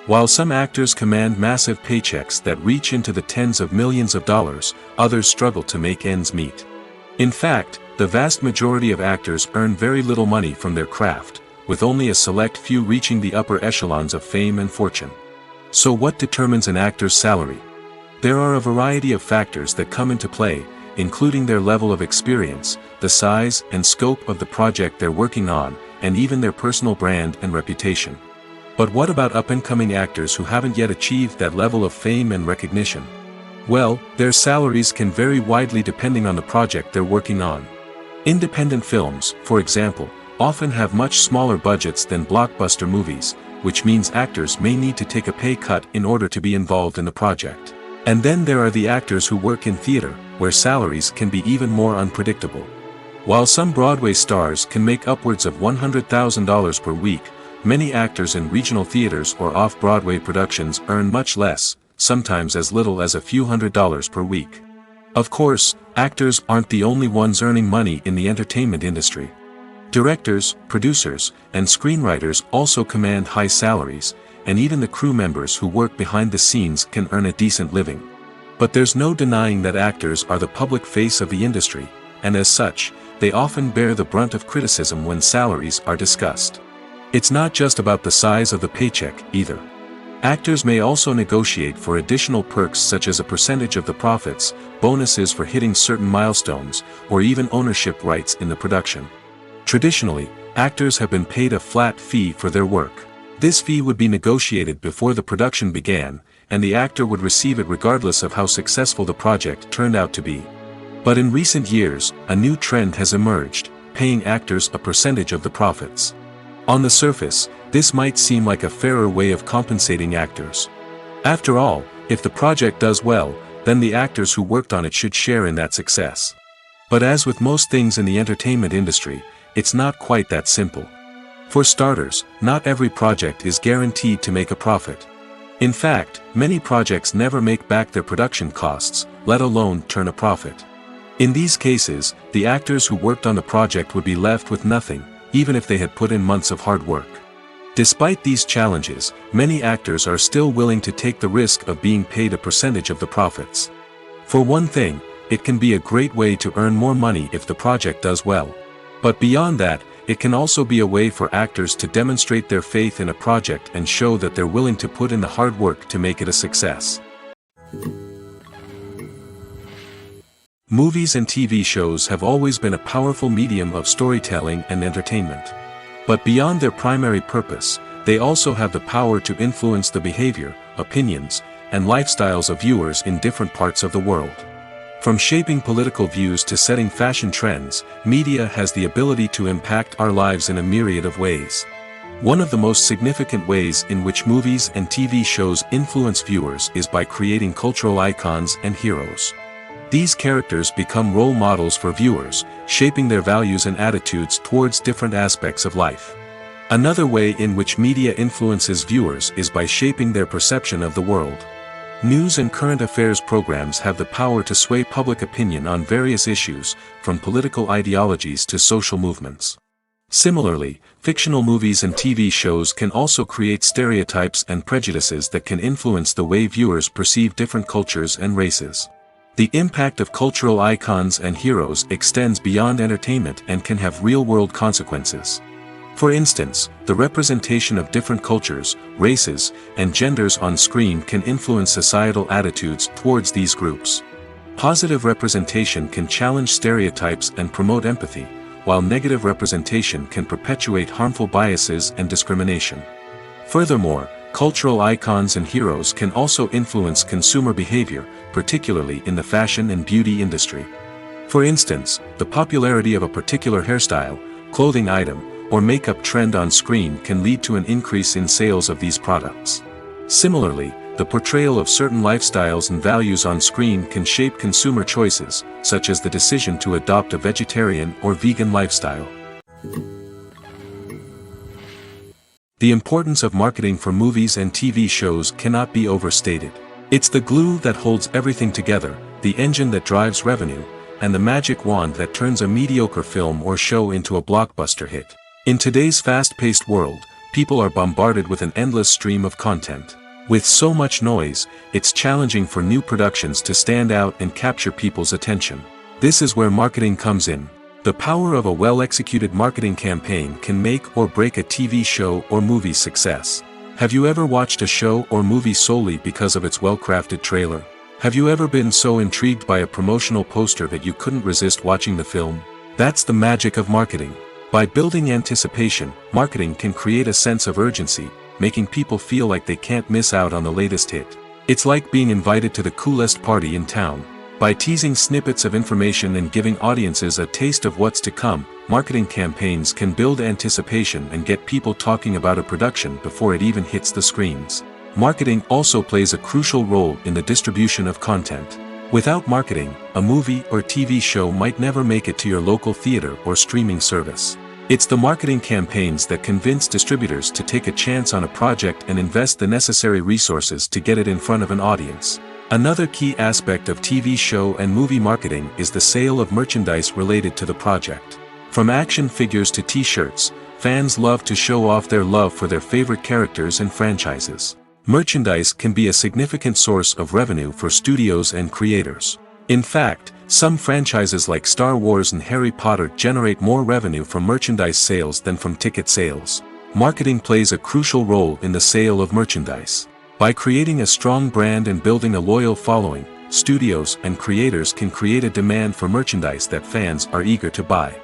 S1: While some actors command massive paychecks that reach into the tens of millions of dollars, others struggle to make ends meet. In fact, the vast majority of actors earn very little money from their craft, with only a select few reaching the upper echelons of fame and fortune. So what determines an actor's salary? There are a variety of factors that come into play, including their level of experience, the size and scope of the project they're working on, and even their personal brand and reputation. But what about up-and-coming actors who haven't yet achieved that level of fame and recognition? Well, their salaries can vary widely depending on the project they're working on. Independent films, for example, often have much smaller budgets than blockbuster movies, which means actors may need to take a pay cut in order to be involved in the project. And then there are the actors who work in theater, where salaries can be even more unpredictable. While some Broadway stars can make upwards of $100,000 per week, many actors in regional theaters or off-Broadway productions earn much less, sometimes as little as a few $100s per week. Of course, actors aren't the only ones earning money in the entertainment industry. Directors, producers, and screenwriters also command high salaries, and even the crew members who work behind the scenes can earn a decent living. But there's no denying that actors are the public face of the industry, and as such, they often bear the brunt of criticism when salaries are discussed. It's not just about the size of the paycheck, either. Actors may also negotiate for additional perks such as a percentage of the profits, bonuses for hitting certain milestones, or even ownership rights in the production. Traditionally, actors have been paid a flat fee for their work. This fee would be negotiated before the production began, and the actor would receive it regardless of how successful the project turned out to be. But in recent years, a new trend has emerged, paying actors a percentage of the profits. On the surface, this might seem like a fairer way of compensating actors. After all, if the project does well, then the actors who worked on it should share in that success. But as with most things in the entertainment industry, it's not quite that simple. For starters, not every project is guaranteed to make a profit. In fact, many projects never make back their production costs, let alone turn a profit. In these cases, the actors who worked on the project would be left with nothing, even if they had put in months of hard work. Despite these challenges, many actors are still willing to take the risk of being paid a percentage of the profits. For one thing, it can be a great way to earn more money if the project does well. But beyond that, it can also be a way for actors to demonstrate their faith in a project and show that they're willing to put in the hard work to make it a success. Movies and TV shows have always been a powerful medium of storytelling and entertainment. But beyond their primary purpose, they also have the power to influence the behavior, opinions, and lifestyles of viewers in different parts of the world. From shaping political views to setting fashion trends, media has the ability to impact our lives in a myriad of ways. One of the most significant ways in which movies and TV shows influence viewers is by creating cultural icons and heroes. These characters become role models for viewers, shaping their values and attitudes towards different aspects of life. Another way in which media influences viewers is by shaping their perception of the world. News and current affairs programs have the power to sway public opinion on various issues, from political ideologies to social movements. Similarly, fictional movies and TV shows can also create stereotypes and prejudices that can influence the way viewers perceive different cultures and races. The impact of cultural icons and heroes extends beyond entertainment and can have real-world consequences. For instance, the representation of different cultures, races, and genders on screen can influence societal attitudes towards these groups. Positive representation can challenge stereotypes and promote empathy, while negative representation can perpetuate harmful biases and discrimination. Furthermore, cultural icons and heroes can also influence consumer behavior, particularly in the fashion and beauty industry. For instance, the popularity of a particular hairstyle, clothing item, or makeup trend on screen can lead to an increase in sales of these products. Similarly, the portrayal of certain lifestyles and values on screen can shape consumer choices, such as the decision to adopt a vegetarian or vegan lifestyle. The importance of marketing for movies and TV shows cannot be overstated. It's the glue that holds everything together, the engine that drives revenue, and the magic wand that turns a mediocre film or show into a blockbuster hit. In today's fast-paced world, people are bombarded with an endless stream of content. With so much noise, it's challenging for new productions to stand out and capture people's attention. This is where marketing comes in. The power of a well-executed marketing campaign can make or break a TV show or movie's success. Have you ever watched a show or movie solely because of its well-crafted trailer? Have you ever been so intrigued by a promotional poster that you couldn't resist watching the film? That's the magic of marketing. By building anticipation, marketing can create a sense of urgency, making people feel like they can't miss out on the latest hit. It's like being invited to the coolest party in town. By teasing snippets of information and giving audiences a taste of what's to come, marketing campaigns can build anticipation and get people talking about a production before it even hits the screens. Marketing also plays a crucial role in the distribution of content. Without marketing, a movie or TV show might never make it to your local theater or streaming service. It's the marketing campaigns that convince distributors to take a chance on a project and invest the necessary resources to get it in front of an audience. Another key aspect of TV show and movie marketing is the sale of merchandise related to the project. From action figures to t-shirts, fans love to show off their love for their favorite characters and franchises. Merchandise can be a significant source of revenue for studios and creators. In fact, some franchises like Star Wars and Harry Potter generate more revenue from merchandise sales than from ticket sales. Marketing plays a crucial role in the sale of merchandise. By creating a strong brand and building a loyal following, studios and creators can create a demand for merchandise that fans are eager to buy.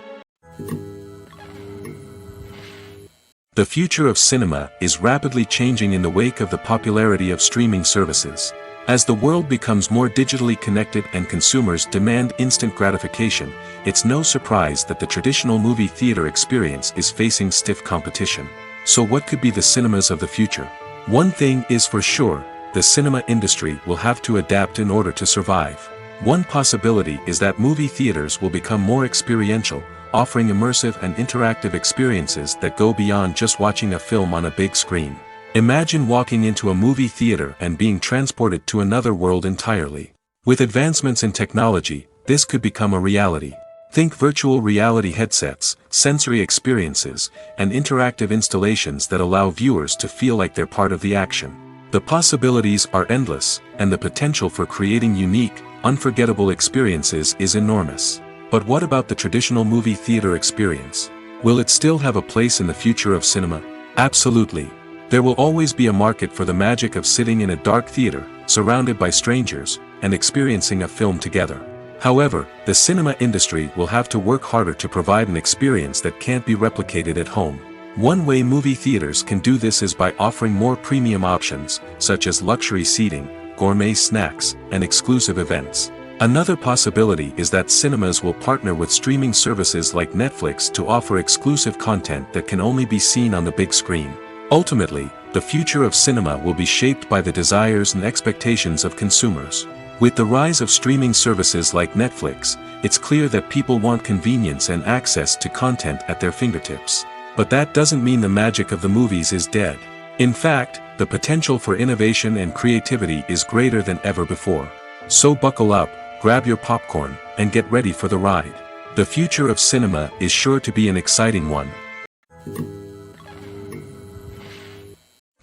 S1: The future of cinema is rapidly changing in the wake of the popularity of streaming services. As the world becomes more digitally connected and consumers demand instant gratification, it's no surprise that the traditional movie theater experience is facing stiff competition. So what could be the cinemas of the future? One thing is for sure, the cinema industry will have to adapt in order to survive. One possibility is that movie theaters will become more experiential, offering immersive and interactive experiences that go beyond just watching a film on a big screen. Imagine walking into a movie theater and being transported to another world entirely. With advancements in technology, this could become a reality. Think virtual reality headsets, sensory experiences, and interactive installations that allow viewers to feel like they're part of the action. The possibilities are endless, and the potential for creating unique, unforgettable experiences is enormous. But what about the traditional movie theater experience? Will it still have a place in the future of cinema? Absolutely. There will always be a market for the magic of sitting in a dark theater, surrounded by strangers, and experiencing a film together. However, the cinema industry will have to work harder to provide an experience that can't be replicated at home. One way movie theaters can do this is by offering more premium options, such as luxury seating, gourmet snacks, and exclusive events. Another possibility is that cinemas will partner with streaming services like Netflix to offer exclusive content that can only be seen on the big screen. Ultimately, the future of cinema will be shaped by the desires and expectations of consumers. With the rise of streaming services like Netflix, it's clear that people want convenience and access to content at their fingertips. But that doesn't mean the magic of the movies is dead. In fact, the potential for innovation and creativity is greater than ever before. So buckle up, grab your popcorn, and get ready for the ride. The future of cinema is sure to be an exciting one.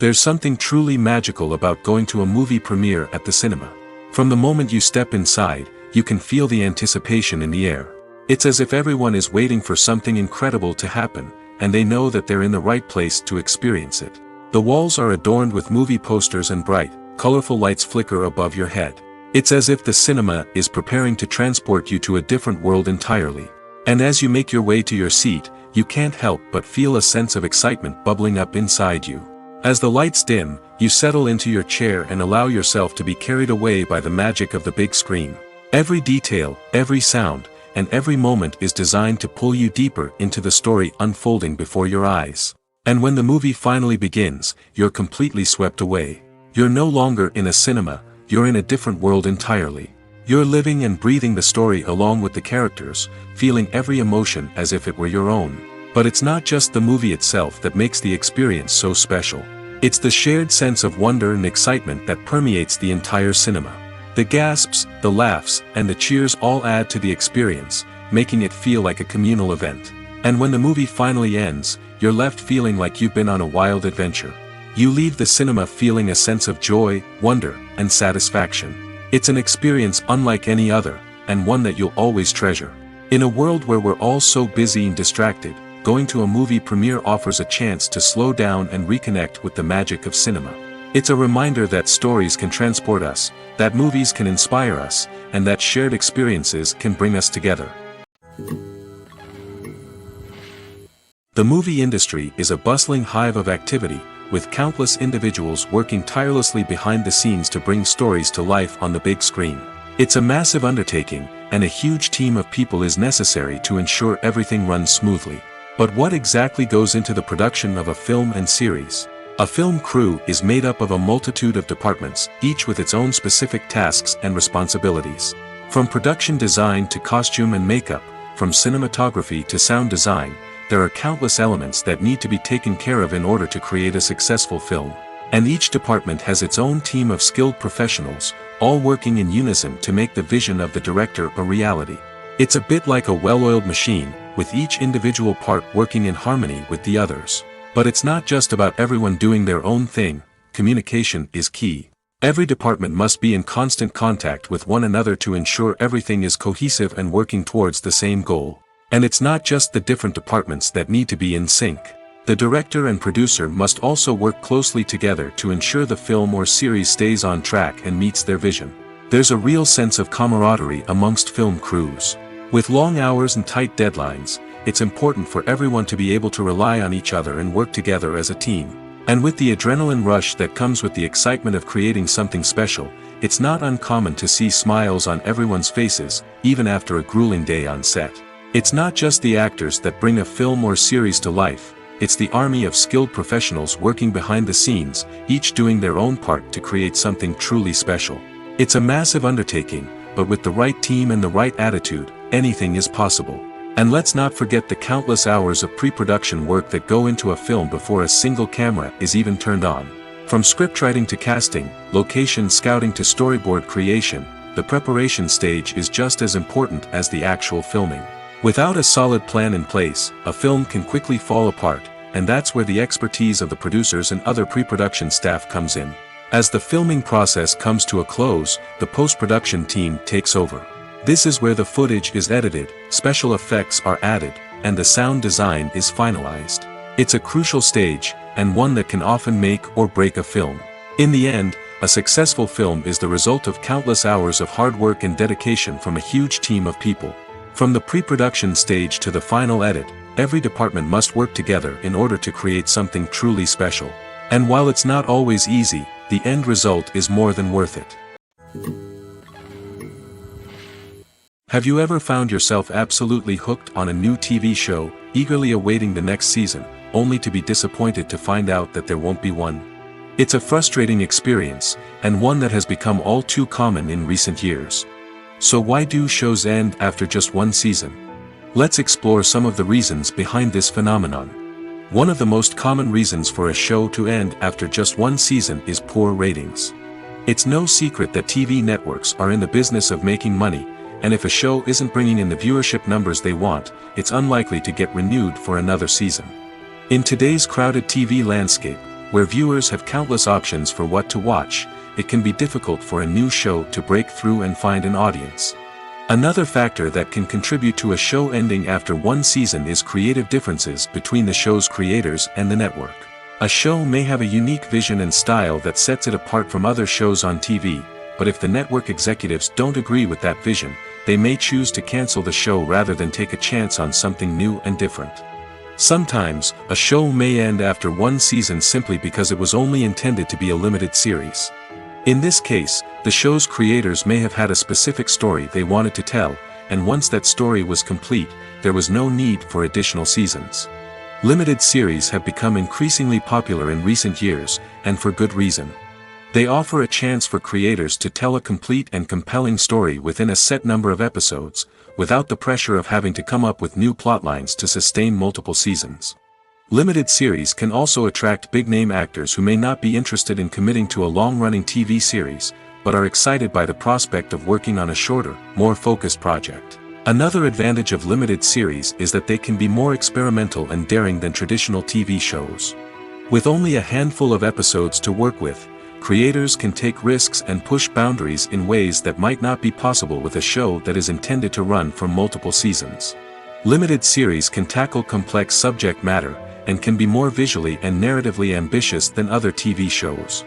S1: There's something truly magical about going to a movie premiere at the cinema. From the moment you step inside, you can feel the anticipation in the air. It's as if everyone is waiting for something incredible to happen, and they know that they're in the right place to experience it. The walls are adorned with movie posters and bright, colorful lights flicker above your head. It's as if the cinema is preparing to transport you to a different world entirely. And as you make your way to your seat, you can't help but feel a sense of excitement bubbling up inside you. As the lights dim, you settle into your chair and allow yourself to be carried away by the magic of the big screen. Every detail, every sound, and every moment is designed to pull you deeper into the story unfolding before your eyes. And when the movie finally begins, you're completely swept away. You're no longer in a cinema, you're in a different world entirely. You're living and breathing the story along with the characters, feeling every emotion as if it were your own. But it's not just the movie itself that makes the experience so special. It's the shared sense of wonder and excitement that permeates the entire cinema. The gasps, the laughs, and the cheers all add to the experience, making it feel like a communal event. And when the movie finally ends, you're left feeling like you've been on a wild adventure. You leave the cinema feeling a sense of joy, wonder, and satisfaction. It's an experience unlike any other, and one that you'll always treasure. In a world where we're all so busy and distracted, going to a movie premiere offers a chance to slow down and reconnect with the magic of cinema. It's a reminder that stories can transport us, that movies can inspire us, and that shared experiences can bring us together. The movie industry is a bustling hive of activity, with countless individuals working tirelessly behind the scenes to bring stories to life on the big screen. It's a massive undertaking, and a huge team of people is necessary to ensure everything runs smoothly. But what exactly goes into the production of a film and series? A film crew is made up of a multitude of departments, each with its own specific tasks and responsibilities. From production design to costume and makeup, from cinematography to sound design, there are countless elements that need to be taken care of in order to create a successful film. And each department has its own team of skilled professionals, all working in unison to make the vision of the director a reality. It's a bit like a well-oiled machine, with each individual part working in harmony with the others. But it's not just about everyone doing their own thing, communication is key. Every department must be in constant contact with one another to ensure everything is cohesive and working towards the same goal. And it's not just the different departments that need to be in sync. The director and producer must also work closely together to ensure the film or series stays on track and meets their vision. There's a real sense of camaraderie amongst film crews. With long hours and tight deadlines, it's important for everyone to be able to rely on each other and work together as a team. And with the adrenaline rush that comes with the excitement of creating something special, it's not uncommon to see smiles on everyone's faces, even after a grueling day on set. It's not just the actors that bring a film or series to life, it's the army of skilled professionals working behind the scenes, each doing their own part to create something truly special. It's a massive undertaking, but with the right team and the right attitude, anything is possible. And let's not forget the countless hours of pre-production work that go into a film before a single camera is even turned on. From scriptwriting to casting, location scouting to storyboard creation, the preparation stage is just as important as the actual filming. Without a solid plan in place, a film can quickly fall apart, and that's where the expertise of the producers and other pre-production staff comes in. As the filming process comes to a close, the post-production team takes over. This is where the footage is edited, special effects are added, and the sound design is finalized. It's a crucial stage, and one that can often make or break a film. In the end, a successful film is the result of countless hours of hard work and dedication from a huge team of people. From the pre-production stage to the final edit, every department must work together in order to create something truly special. And while it's not always easy, the end result is more than worth it. Have you ever found yourself absolutely hooked on a new TV show, eagerly awaiting the next season, only to be disappointed to find out that there won't be one? It's a frustrating experience, and one that has become all too common in recent years. So why do shows end after just one season? Let's explore some of the reasons behind this phenomenon. One of the most common reasons for a show to end after just one season is poor ratings. It's no secret that TV networks are in the business of making money, and if a show isn't bringing in the viewership numbers they want, it's unlikely to get renewed for another season. In today's crowded TV landscape, where viewers have countless options for what to watch, it can be difficult for a new show to break through and find an audience. Another factor that can contribute to a show ending after one season is creative differences between the show's creators and the network. A show may have a unique vision and style that sets it apart from other shows on TV, but if the network executives don't agree with that vision, they may choose to cancel the show rather than take a chance on something new and different. Sometimes, a show may end after one season simply because it was only intended to be a limited series. In this case, the show's creators may have had a specific story they wanted to tell, and once that story was complete, there was no need for additional seasons. Limited series have become increasingly popular in recent years, and for good reason. They offer a chance for creators to tell a complete and compelling story within a set number of episodes, without the pressure of having to come up with new plotlines to sustain multiple seasons. Limited series can also attract big-name actors who may not be interested in committing to a long-running TV series, but are excited by the prospect of working on a shorter, more focused project. Another advantage of limited series is that they can be more experimental and daring than traditional TV shows. With only a handful of episodes to work with, creators can take risks and push boundaries in ways that might not be possible with a show that is intended to run for multiple seasons. Limited series can tackle complex subject matter, and can be more visually and narratively ambitious than other TV shows.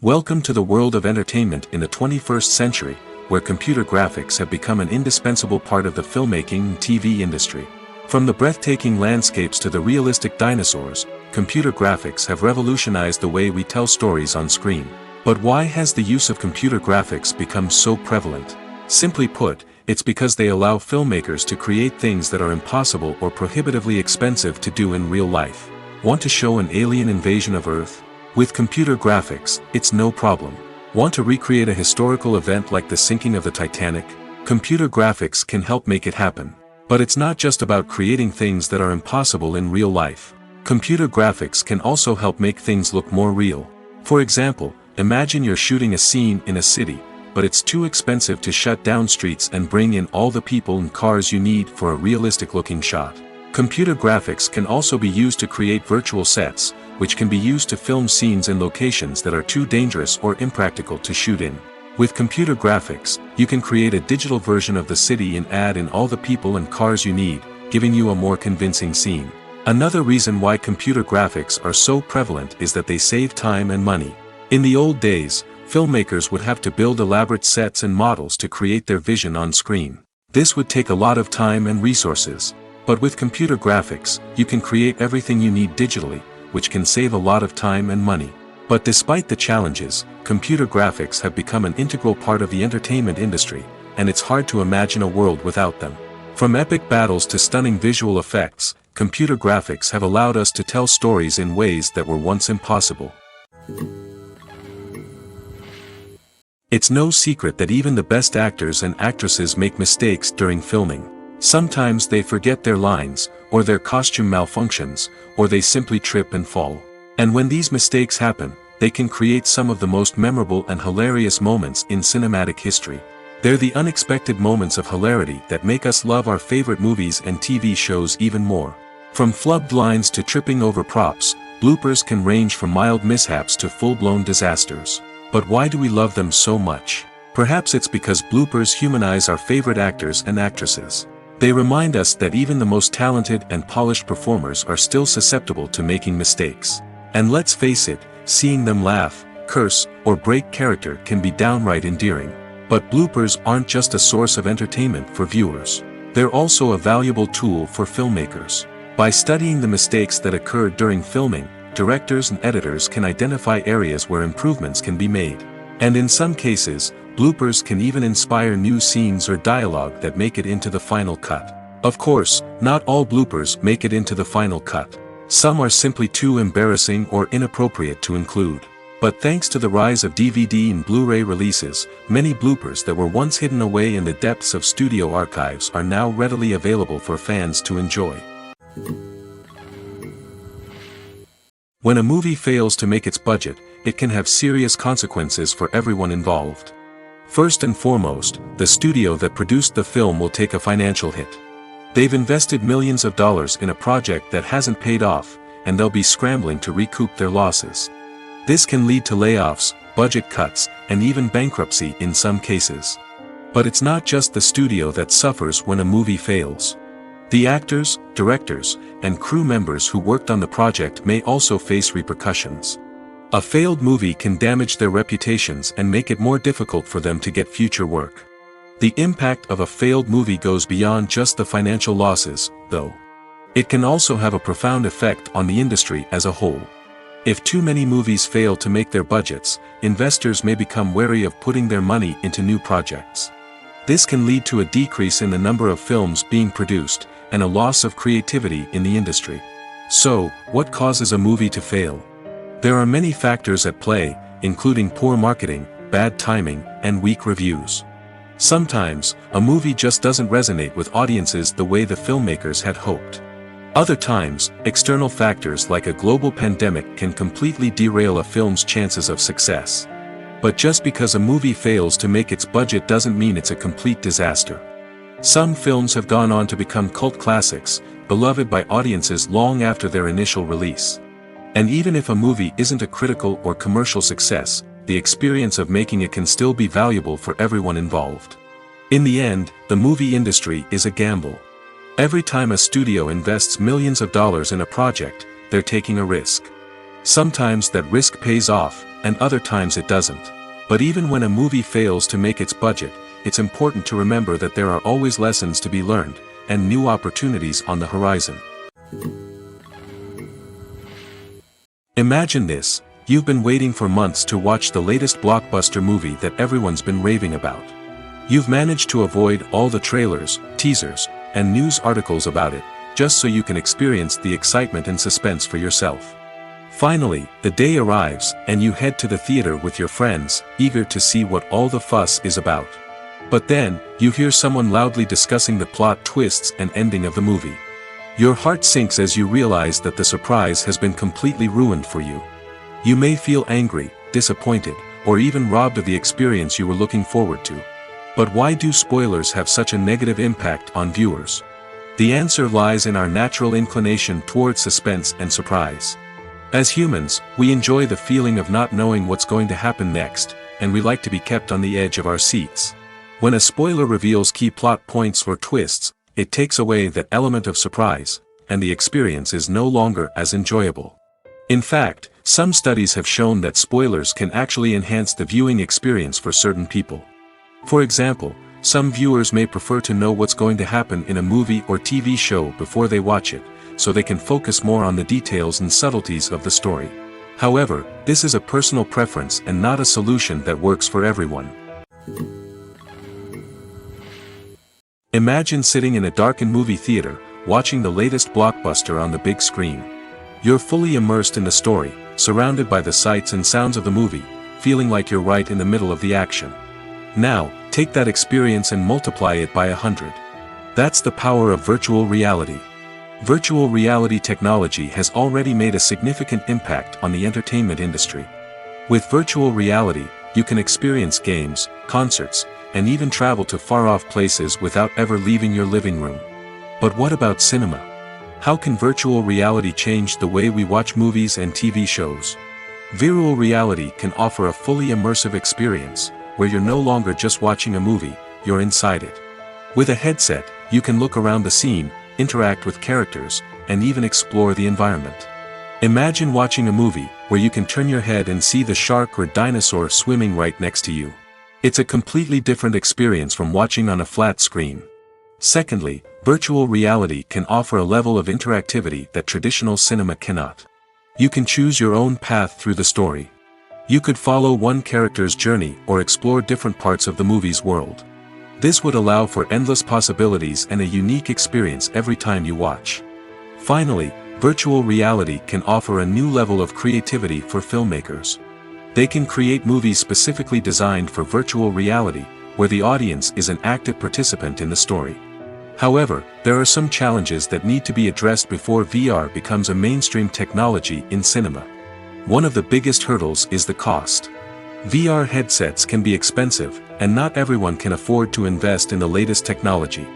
S1: Welcome to the world of entertainment in the 21st century, where computer graphics have become an indispensable part of the filmmaking and TV industry. From the breathtaking landscapes to the realistic dinosaurs, computer graphics have revolutionized the way we tell stories on screen. But why has the use of computer graphics become so prevalent? Simply put, it's because they allow filmmakers to create things that are impossible or prohibitively expensive to do in real life. Want to show an alien invasion of Earth? With computer graphics, it's no problem. Want to recreate a historical event like the sinking of the Titanic? Computer graphics can help make it happen. But it's not just about creating things that are impossible in real life. Computer graphics can also help make things look more real. For example, imagine you're shooting a scene in a city, but it's too expensive to shut down streets and bring in all the people and cars you need for a realistic-looking shot. Computer graphics can also be used to create virtual sets, which can be used to film scenes in locations that are too dangerous or impractical to shoot in. With computer graphics, you can create a digital version of the city and add in all the people and cars you need, giving you a more convincing scene. Another reason why computer graphics are so prevalent is that they save time and money. In the old days, filmmakers would have to build elaborate sets and models to create their vision on screen. This would take a lot of time and resources. But with computer graphics, you can create everything you need digitally, which can save a lot of time and money. But despite the challenges, computer graphics have become an integral part of the entertainment industry, and it's hard to imagine a world without them. From epic battles to stunning visual effects, computer graphics have allowed us to tell stories in ways that were once impossible. It's no secret that even the best actors and actresses make mistakes during filming. Sometimes they forget their lines, or their costume malfunctions, or they simply trip and fall. And when these mistakes happen, they can create some of the most memorable and hilarious moments in cinematic history. They're the unexpected moments of hilarity that make us love our favorite movies and TV shows even more. From flubbed lines to tripping over props, bloopers can range from mild mishaps to full-blown disasters. But why do we love them so much? Perhaps it's because bloopers humanize our favorite actors and actresses. They remind us that even the most talented and polished performers are still susceptible to making mistakes. And let's face it, seeing them laugh, curse, or break character can be downright endearing. But bloopers aren't just a source of entertainment for viewers. They're also a valuable tool for filmmakers. By studying the mistakes that occurred during filming, directors and editors can identify areas where improvements can be made. And in some cases, bloopers can even inspire new scenes or dialogue that make it into the final cut. Of course, not all bloopers make it into the final cut. Some are simply too embarrassing or inappropriate to include. But thanks to the rise of DVD and Blu-ray releases, many bloopers that were once hidden away in the depths of studio archives are now readily available for fans to enjoy. When a movie fails to make its budget, it can have serious consequences for everyone involved. First and foremost, the studio that produced the film will take a financial hit. They've invested millions of dollars in a project that hasn't paid off, and they'll be scrambling to recoup their losses. This can lead to layoffs, budget cuts, and even bankruptcy in some cases. But it's not just the studio that suffers when a movie fails. The actors, directors, and crew members who worked on the project may also face repercussions. A failed movie can damage their reputations and make it more difficult for them to get future work. The impact of a failed movie goes beyond just the financial losses, though. It can also have a profound effect on the industry as a whole. If too many movies fail to make their budgets, investors may become wary of putting their money into new projects. This can lead to a decrease in the number of films being produced, and a loss of creativity in the industry. So, what causes a movie to fail? There are many factors at play, including poor marketing, bad timing, and weak reviews. Sometimes, a movie just doesn't resonate with audiences the way the filmmakers had hoped. Other times, external factors like a global pandemic can completely derail a film's chances of success. But just because a movie fails to make its budget doesn't mean it's a complete disaster. Some films have gone on to become cult classics, beloved by audiences long after their initial release. And even if a movie isn't a critical or commercial success, the experience of making it can still be valuable for everyone involved. In the end, the movie industry is a gamble. Every time a studio invests millions of dollars in a project, they're taking a risk. Sometimes that risk pays off, and other times it doesn't. But even when a movie fails to make its budget, it's important to remember that there are always lessons to be learned, and new opportunities on the horizon. Imagine this: you've been waiting for months to watch the latest blockbuster movie that everyone's been raving about. You've managed to avoid all the trailers, teasers, and news articles about it, just so you can experience the excitement and suspense for yourself. Finally, the day arrives, and you head to the theater with your friends, eager to see what all the fuss is about. But then, you hear someone loudly discussing the plot twists and ending of the movie. Your heart sinks as you realize that the surprise has been completely ruined for you. You may feel angry, disappointed, or even robbed of the experience you were looking forward to. But why do spoilers have such a negative impact on viewers? The answer lies in our natural inclination toward suspense and surprise. As humans, we enjoy the feeling of not knowing what's going to happen next, and we like to be kept on the edge of our seats. When a spoiler reveals key plot points or twists, it takes away that element of surprise, and the experience is no longer as enjoyable. In fact, some studies have shown that spoilers can actually enhance the viewing experience for certain people. For example, some viewers may prefer to know what's going to happen in a movie or TV show before they watch it, so they can focus more on the details and subtleties of the story. However, this is a personal preference and not a solution that works for everyone. Imagine sitting in a darkened movie theater, watching the latest blockbuster on the big screen. You're fully immersed in the story, surrounded by the sights and sounds of the movie, feeling like you're right in the middle of the action. Now, take that experience and multiply it by 100. That's the power of virtual reality. Virtual reality technology has already made a significant impact on the entertainment industry. With virtual reality, you can experience games, concerts, and even travel to far-off places without ever leaving your living room. But what about cinema? How can virtual reality change the way we watch movies and TV shows? Virtual reality can offer a fully immersive experience, where you're no longer just watching a movie, you're inside it. With a headset, you can look around the scene, interact with characters, and even explore the environment. Imagine watching a movie where you can turn your head and see the shark or dinosaur swimming right next to you. It's a completely different experience from watching on a flat screen. Secondly, virtual reality can offer a level of interactivity that traditional cinema cannot. You can choose your own path through the story. You could follow one character's journey or explore different parts of the movie's world. This would allow for endless possibilities and a unique experience every time you watch. Finally, virtual reality can offer a new level of creativity for filmmakers. They can create movies specifically designed for virtual reality, where the audience is an active participant in the story. However, there are some challenges that need to be addressed before VR becomes a mainstream technology in cinema. One of the biggest hurdles is the cost. VR headsets can be expensive, and not everyone can afford to invest in the latest technology.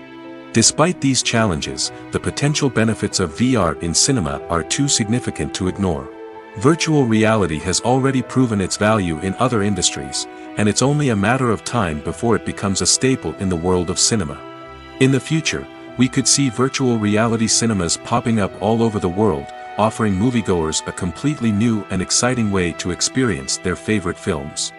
S1: Despite these challenges, the potential benefits of VR in cinema are too significant to ignore. Virtual reality has already proven its value in other industries, and it's only a matter of time before it becomes a staple in the world of cinema. In the future, we could see virtual reality cinemas popping up all over the world, offering moviegoers a completely new and exciting way to experience their favorite films.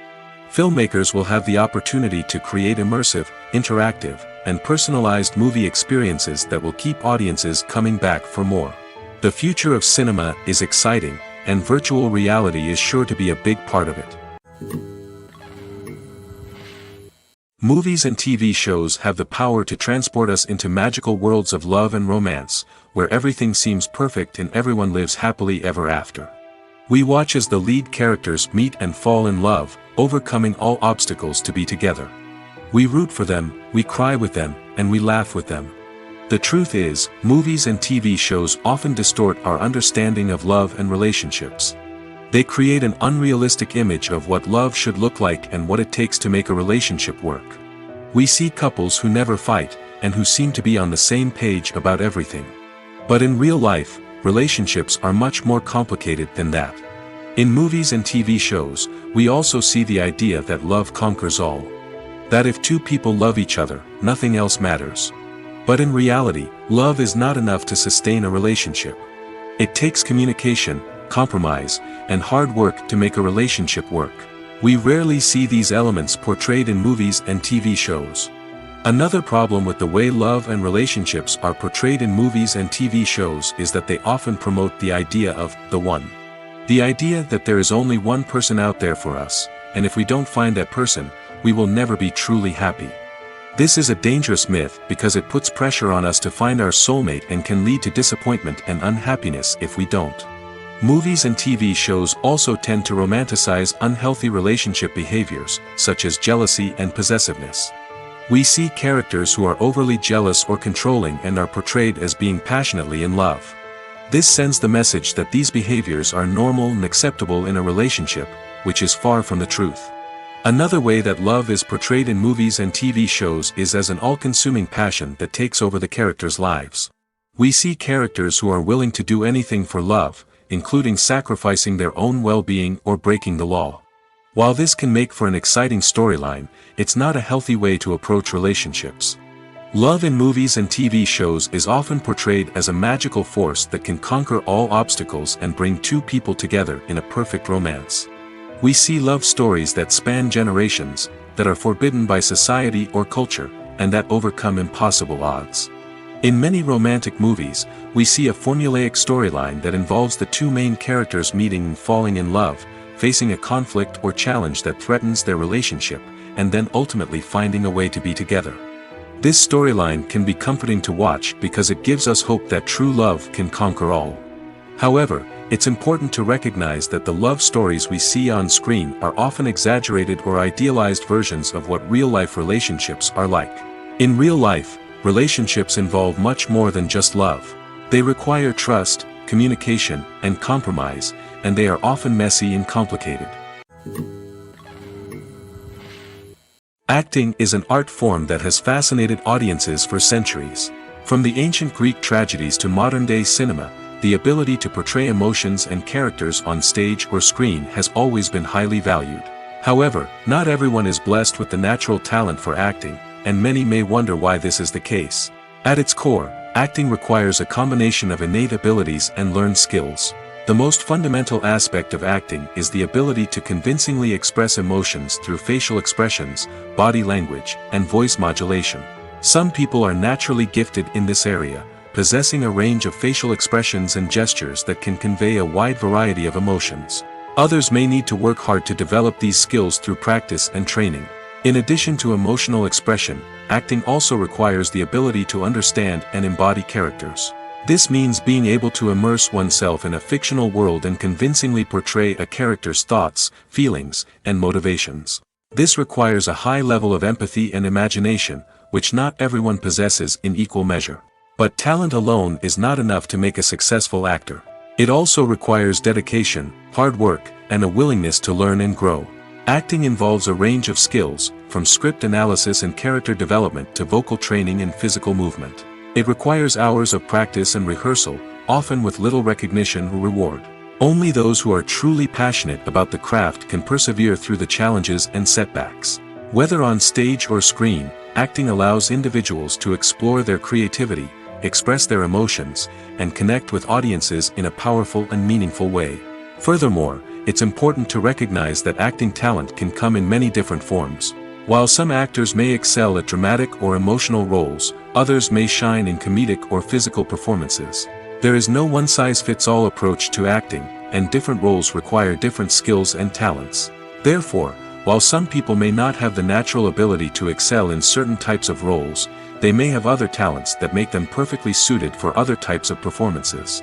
S1: Filmmakers will have the opportunity to create immersive, interactive, and personalized movie experiences that will keep audiences coming back for more. The future of cinema is exciting, and virtual reality is sure to be a big part of it. Movies and TV shows have the power to transport us into magical worlds of love and romance, where everything seems perfect and everyone lives happily ever after. We watch as the lead characters meet and fall in love, overcoming all obstacles to be together. We root for them, we cry with them, and we laugh with them. The truth is, movies and TV shows often distort our understanding of love and relationships. They create an unrealistic image of what love should look like and what it takes to make a relationship work. We see couples who never fight, and who seem to be on the same page about everything. But in real life, relationships are much more complicated than that. In movies and TV shows, we also see the idea that love conquers all. That if two people love each other, nothing else matters. But in reality, love is not enough to sustain a relationship. It takes communication, compromise, and hard work to make a relationship work. We rarely see these elements portrayed in movies and TV shows. Another problem with the way love and relationships are portrayed in movies and TV shows is that they often promote the idea of the one. The idea that there is only one person out there for us, and if we don't find that person, we will never be truly happy. This is a dangerous myth because it puts pressure on us to find our soulmate and can lead to disappointment and unhappiness if we don't. Movies and TV shows also tend to romanticize unhealthy relationship behaviors, such as jealousy and possessiveness. We see characters who are overly jealous or controlling and are portrayed as being passionately in love. This sends the message that these behaviors are normal and acceptable in a relationship, which is far from the truth. Another way that love is portrayed in movies and TV shows is as an all-consuming passion that takes over the characters' lives. We see characters who are willing to do anything for love, including sacrificing their own well-being or breaking the law. While this can make for an exciting storyline, it's not a healthy way to approach relationships. Love in movies and TV shows is often portrayed as a magical force that can conquer all obstacles and bring two people together in a perfect romance. We see love stories that span generations, that are forbidden by society or culture, and that overcome impossible odds. In many romantic movies, we see a formulaic storyline that involves the two main characters meeting and falling in love, facing a conflict or challenge that threatens their relationship, and then ultimately finding a way to be together. This storyline can be comforting to watch because it gives us hope that true love can conquer all. However, it's important to recognize that the love stories we see on screen are often exaggerated or idealized versions of what real-life relationships are like. In real life, relationships involve much more than just love. They require trust, communication, and compromise, and they are often messy and complicated. Acting is an art form that has fascinated audiences for centuries. From the ancient Greek tragedies to modern-day cinema, the ability to portray emotions and characters on stage or screen has always been highly valued. However, not everyone is blessed with the natural talent for acting, and many may wonder why this is the case. At its core, acting requires a combination of innate abilities and learned skills. The most fundamental aspect of acting is the ability to convincingly express emotions through facial expressions, body language, and voice modulation. Some people are naturally gifted in this area, possessing a range of facial expressions and gestures that can convey a wide variety of emotions. Others may need to work hard to develop these skills through practice and training. In addition to emotional expression, acting also requires the ability to understand and embody characters. This means being able to immerse oneself in a fictional world and convincingly portray a character's thoughts, feelings, and motivations. This requires a high level of empathy and imagination, which not everyone possesses in equal measure. But talent alone is not enough to make a successful actor. It also requires dedication, hard work, and a willingness to learn and grow. Acting involves a range of skills, from script analysis and character development to vocal training and physical movement. It requires hours of practice and rehearsal, often with little recognition or reward. Only those who are truly passionate about the craft can persevere through the challenges and setbacks. Whether on stage or screen, acting allows individuals to explore their creativity, express their emotions, and connect with audiences in a powerful and meaningful way. Furthermore, it's important to recognize that acting talent can come in many different forms. While some actors may excel at dramatic or emotional roles, others may shine in comedic or physical performances. There is no one-size-fits-all approach to acting, and different roles require different skills and talents. Therefore, while some people may not have the natural ability to excel in certain types of roles, they may have other talents that make them perfectly suited for other types of performances.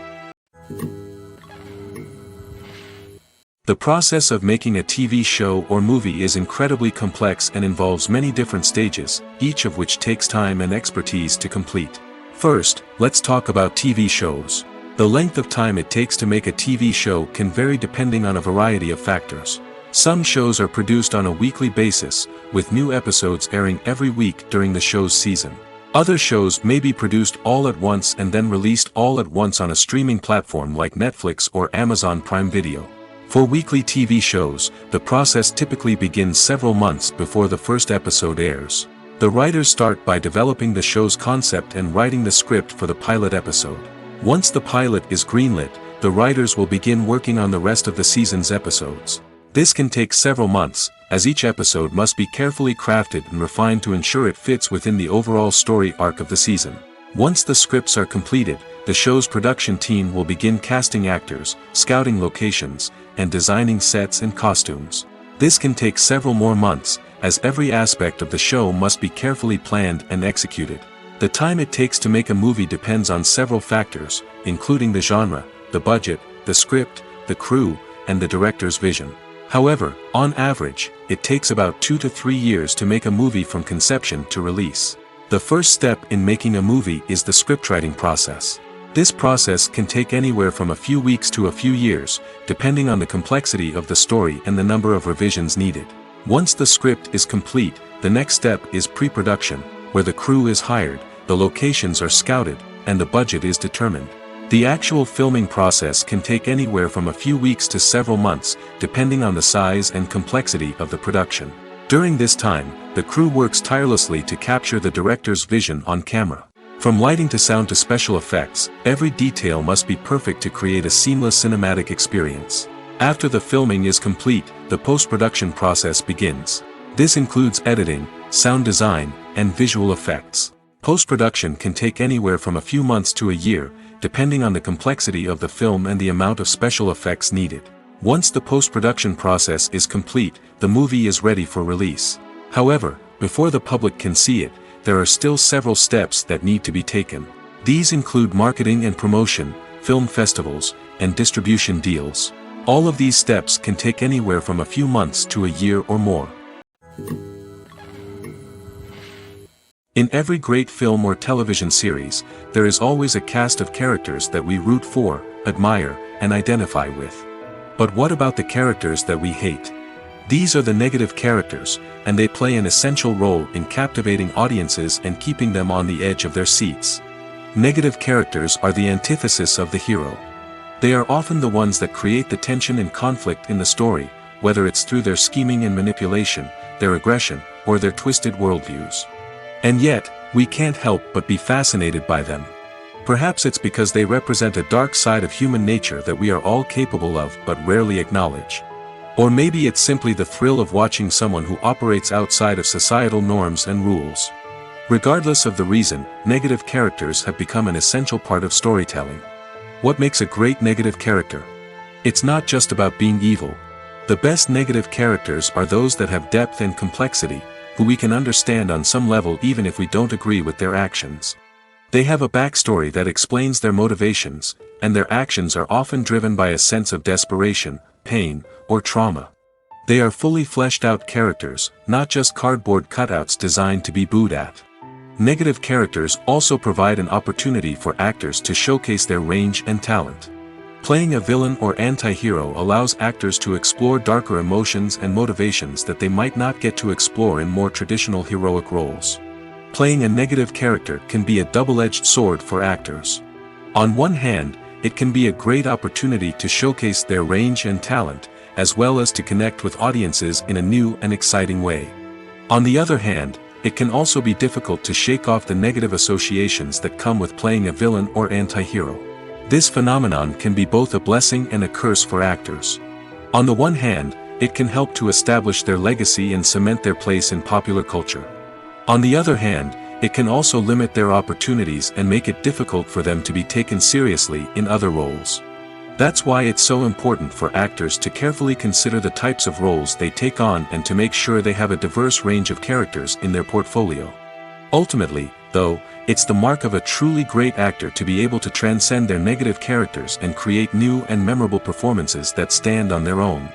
S1: The process of making a TV show or movie is incredibly complex and involves many different stages, each of which takes time and expertise to complete. First, let's talk about TV shows. The length of time it takes to make a TV show can vary depending on a variety of factors. Some shows are produced on a weekly basis, with new episodes airing every week during the show's season. Other shows may be produced all at once and then released all at once on a streaming platform like Netflix or Amazon Prime Video. For weekly TV shows, the process typically begins several months before the first episode airs. The writers start by developing the show's concept and writing the script for the pilot episode. Once the pilot is greenlit, the writers will begin working on the rest of the season's episodes. This can take several months, as each episode must be carefully crafted and refined to ensure it fits within the overall story arc of the season. Once the scripts are completed, the show's production team will begin casting actors, scouting locations, and designing sets and costumes. This can take several more months, as every aspect of the show must be carefully planned and executed. The time it takes to make a movie depends on several factors, including the genre, the budget, the script, the crew, and the director's vision. However, on average, it takes about 2 to 3 years to make a movie from conception to release. The first step in making a movie is the scriptwriting process. This process can take anywhere from a few weeks to a few years, depending on the complexity of the story and the number of revisions needed. Once the script is complete, the next step is pre-production, where the crew is hired, the locations are scouted, and the budget is determined. The actual filming process can take anywhere from a few weeks to several months, depending on the size and complexity of the production. During this time, the crew works tirelessly to capture the director's vision on camera. From lighting to sound to special effects, every detail must be perfect to create a seamless cinematic experience. After the filming is complete, the post-production process begins. This includes editing, sound design, and visual effects. Post-production can take anywhere from a few months to a year, depending on the complexity of the film and the amount of special effects needed. Once the post-production process is complete, the movie is ready for release. However, before the public can see it, there are still several steps that need to be taken. These include marketing and promotion, film festivals, and distribution deals. All of these steps can take anywhere from a few months to a year or more. In every great film or television series, there is always a cast of characters that we root for, admire, and identify with. But what about the characters that we hate? These are the negative characters, and they play an essential role in captivating audiences and keeping them on the edge of their seats. Negative characters are the antithesis of the hero. They are often the ones that create the tension and conflict in the story, whether it's through their scheming and manipulation, their aggression, or their twisted worldviews. And yet, we can't help but be fascinated by them. Perhaps it's because they represent a dark side of human nature that we are all capable of but rarely acknowledge. Or maybe it's simply the thrill of watching someone who operates outside of societal norms and rules. Regardless of the reason, negative characters have become an essential part of storytelling. What makes a great negative character? It's not just about being evil. The best negative characters are those that have depth and complexity, who we can understand on some level even if we don't agree with their actions. They have a backstory that explains their motivations, and their actions are often driven by a sense of desperation, pain, or trauma. They are fully fleshed out characters, not just cardboard cutouts designed to be booed at. Negative characters also provide an opportunity for actors to showcase their range and talent. Playing a villain or anti-hero allows actors to explore darker emotions and motivations that they might not get to explore in more traditional heroic roles. Playing a negative character can be a double-edged sword for actors. On one hand, it can be a great opportunity to showcase their range and talent, as well as to connect with audiences in a new and exciting way. On the other hand, it can also be difficult to shake off the negative associations that come with playing a villain or anti-hero. This phenomenon can be both a blessing and a curse for actors. On the one hand, it can help to establish their legacy and cement their place in popular culture. On the other hand, it can also limit their opportunities and make it difficult for them to be taken seriously in other roles. That's why it's so important for actors to carefully consider the types of roles they take on and to make sure they have a diverse range of characters in their portfolio. Ultimately, though, it's the mark of a truly great actor to be able to transcend their negative characters and create new and memorable performances that stand on their own.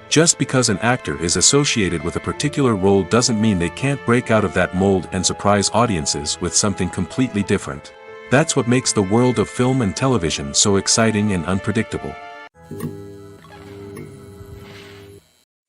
S1: Just because an actor is associated with a particular role doesn't mean they can't break out of that mold and surprise audiences with something completely different. That's what makes the world of film and television so exciting and unpredictable.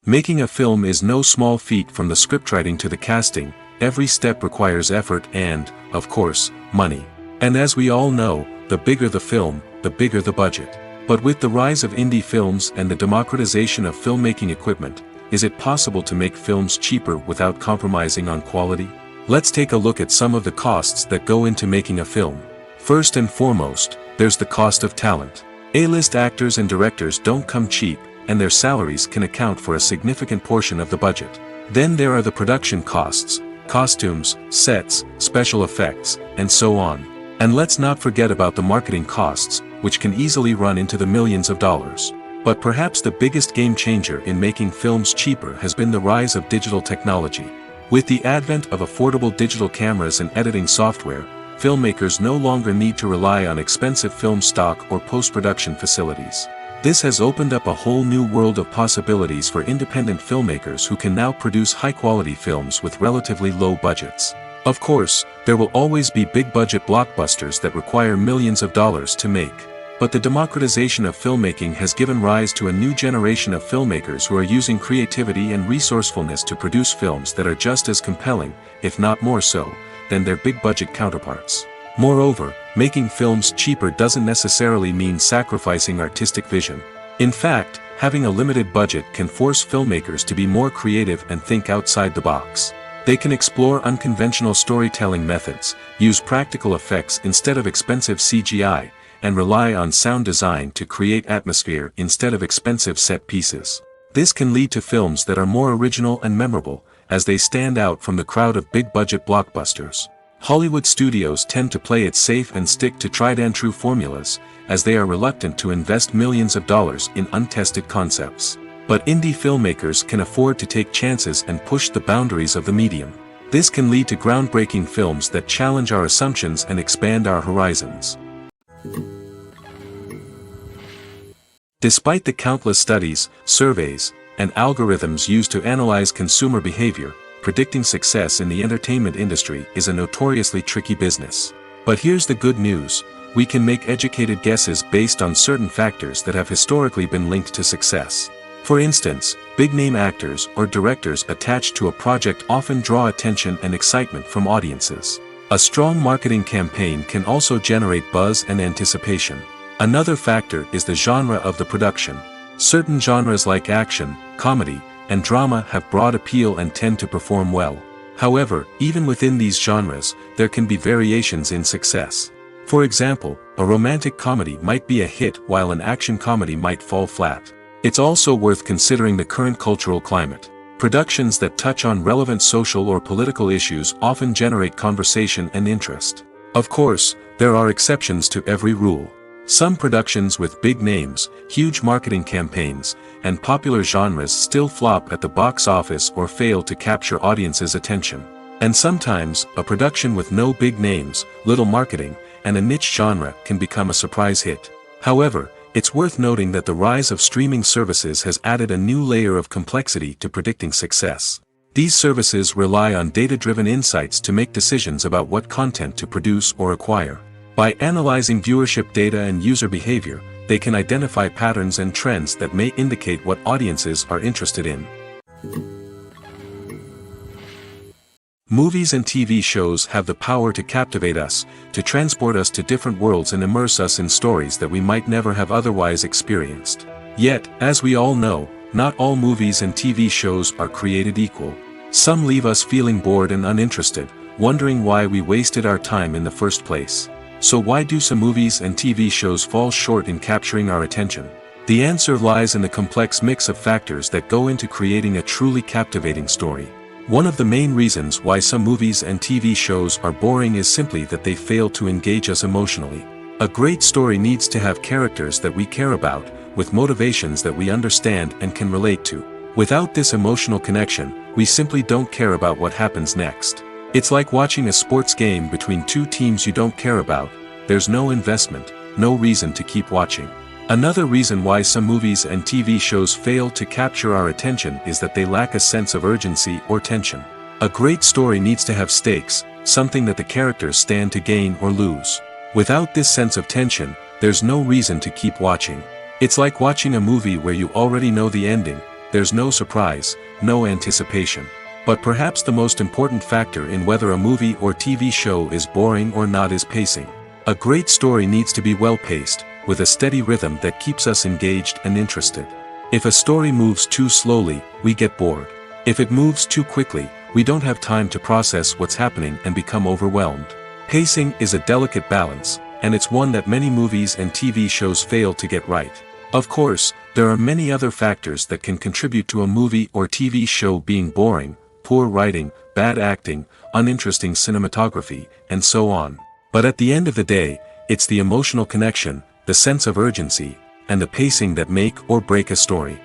S1: Making a film is no small feat. From the scriptwriting to the casting, every step requires effort and, of course, money. And as we all know, the bigger the film, the bigger the budget. But with the rise of indie films and the democratization of filmmaking equipment, is it possible to make films cheaper without compromising on quality? Let's take a look at some of the costs that go into making a film. First and foremost, there's the cost of talent. A-list actors and directors don't come cheap, and their salaries can account for a significant portion of the budget. Then there are the production costs, costumes, sets, special effects, and so on. And let's not forget about the marketing costs, which can easily run into the millions of dollars. But perhaps the biggest game changer in making films cheaper has been the rise of digital technology. With the advent of affordable digital cameras and editing software, filmmakers no longer need to rely on expensive film stock or post-production facilities. This has opened up a whole new world of possibilities for independent filmmakers who can now produce high-quality films with relatively low budgets. Of course, there will always be big-budget blockbusters that require millions of dollars to make. But the democratization of filmmaking has given rise to a new generation of filmmakers who are using creativity and resourcefulness to produce films that are just as compelling, if not more so, than their big-budget counterparts. Moreover, making films cheaper doesn't necessarily mean sacrificing artistic vision. In fact, having a limited budget can force filmmakers to be more creative and think outside the box. They can explore unconventional storytelling methods, use practical effects instead of expensive CGI, and rely on sound design to create atmosphere instead of expensive set pieces. This can lead to films that are more original and memorable, as they stand out from the crowd of big-budget blockbusters. Hollywood studios tend to play it safe and stick to tried-and-true formulas, as they are reluctant to invest millions of dollars in untested concepts. But indie filmmakers can afford to take chances and push the boundaries of the medium. This can lead to groundbreaking films that challenge our assumptions and expand our horizons. Despite the countless studies, surveys, and algorithms used to analyze consumer behavior, predicting success in the entertainment industry is a notoriously tricky business. But here's the good news: we can make educated guesses based on certain factors that have historically been linked to success. For instance, big-name actors or directors attached to a project often draw attention and excitement from audiences. A strong marketing campaign can also generate buzz and anticipation. Another factor is the genre of the production. Certain genres like action, comedy, and drama have broad appeal and tend to perform well. However, even within these genres, there can be variations in success. For example, a romantic comedy might be a hit while an action comedy might fall flat. It's also worth considering the current cultural climate. Productions that touch on relevant social or political issues often generate conversation and interest. Of course, there are exceptions to every rule. Some productions with big names, huge marketing campaigns, and popular genres still flop at the box office or fail to capture audiences' attention. And sometimes, a production with no big names, little marketing, and a niche genre can become a surprise hit. However, it's worth noting that the rise of streaming services has added a new layer of complexity to predicting success. These services rely on data-driven insights to make decisions about what content to produce or acquire. By analyzing viewership data and user behavior, they can identify patterns and trends that may indicate what audiences are interested in. Movies and TV shows have the power to captivate us, to transport us to different worlds and immerse us in stories that we might never have otherwise experienced. Yet, as we all know, not all movies and TV shows are created equal. Some leave us feeling bored and uninterested, wondering why we wasted our time in the first place. So why do some movies and TV shows fall short in capturing our attention? The answer lies in the complex mix of factors that go into creating a truly captivating story. One of the main reasons why some movies and TV shows are boring is simply that they fail to engage us emotionally. A great story needs to have characters that we care about, with motivations that we understand and can relate to. Without this emotional connection, we simply don't care about what happens next. It's like watching a sports game between two teams you don't care about. There's no investment, no reason to keep watching. Another reason why some movies and TV shows fail to capture our attention is that they lack a sense of urgency or tension. A great story needs to have stakes, something that the characters stand to gain or lose. Without this sense of tension, there's no reason to keep watching. It's like watching a movie where you already know the ending. There's no surprise, no anticipation. But perhaps the most important factor in whether a movie or TV show is boring or not is pacing. A great story needs to be well-paced, with a steady rhythm that keeps us engaged and interested. If a story moves too slowly, we get bored. If it moves too quickly, we don't have time to process what's happening and become overwhelmed. Pacing is a delicate balance, and it's one that many movies and TV shows fail to get right. Of course, there are many other factors that can contribute to a movie or TV show being boring: poor writing, bad acting, uninteresting cinematography, and so on. But at the end of the day, it's the emotional connection, the sense of urgency, and the pacing that make or break a story.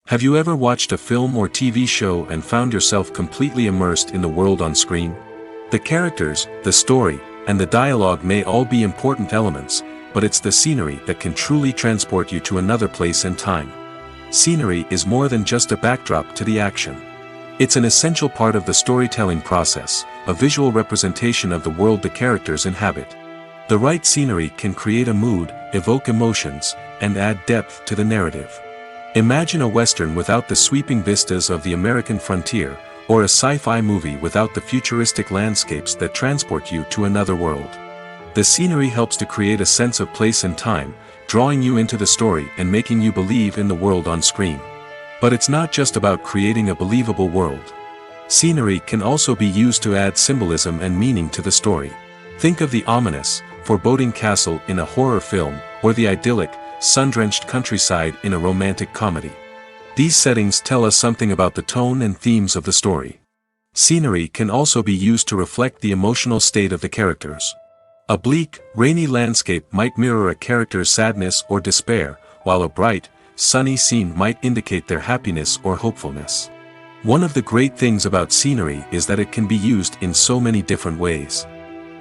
S1: Have you ever watched a film or TV show and found yourself completely immersed in the world on screen? The characters, the story, and the dialogue may all be important elements, but it's the scenery that can truly transport you to another place and time. Scenery is more than just a backdrop to the action. It's an essential part of the storytelling process, a visual representation of the world the characters inhabit. The right scenery can create a mood, evoke emotions, and add depth to the narrative. Imagine a Western without the sweeping vistas of the American frontier, or a sci-fi movie without the futuristic landscapes that transport you to another world. The scenery helps to create a sense of place and time, drawing you into the story and making you believe in the world on screen. But it's not just about creating a believable world. Scenery can also be used to add symbolism and meaning to the story. Think of the ominous, foreboding castle in a horror film, or the idyllic, sun-drenched countryside in a romantic comedy. These settings tell us something about the tone and themes of the story. Scenery can also be used to reflect the emotional state of the characters. A bleak, rainy landscape might mirror a character's sadness or despair, while a bright, sunny scene might indicate their happiness or hopefulness. One of the great things about scenery is that it can be used in so many different ways.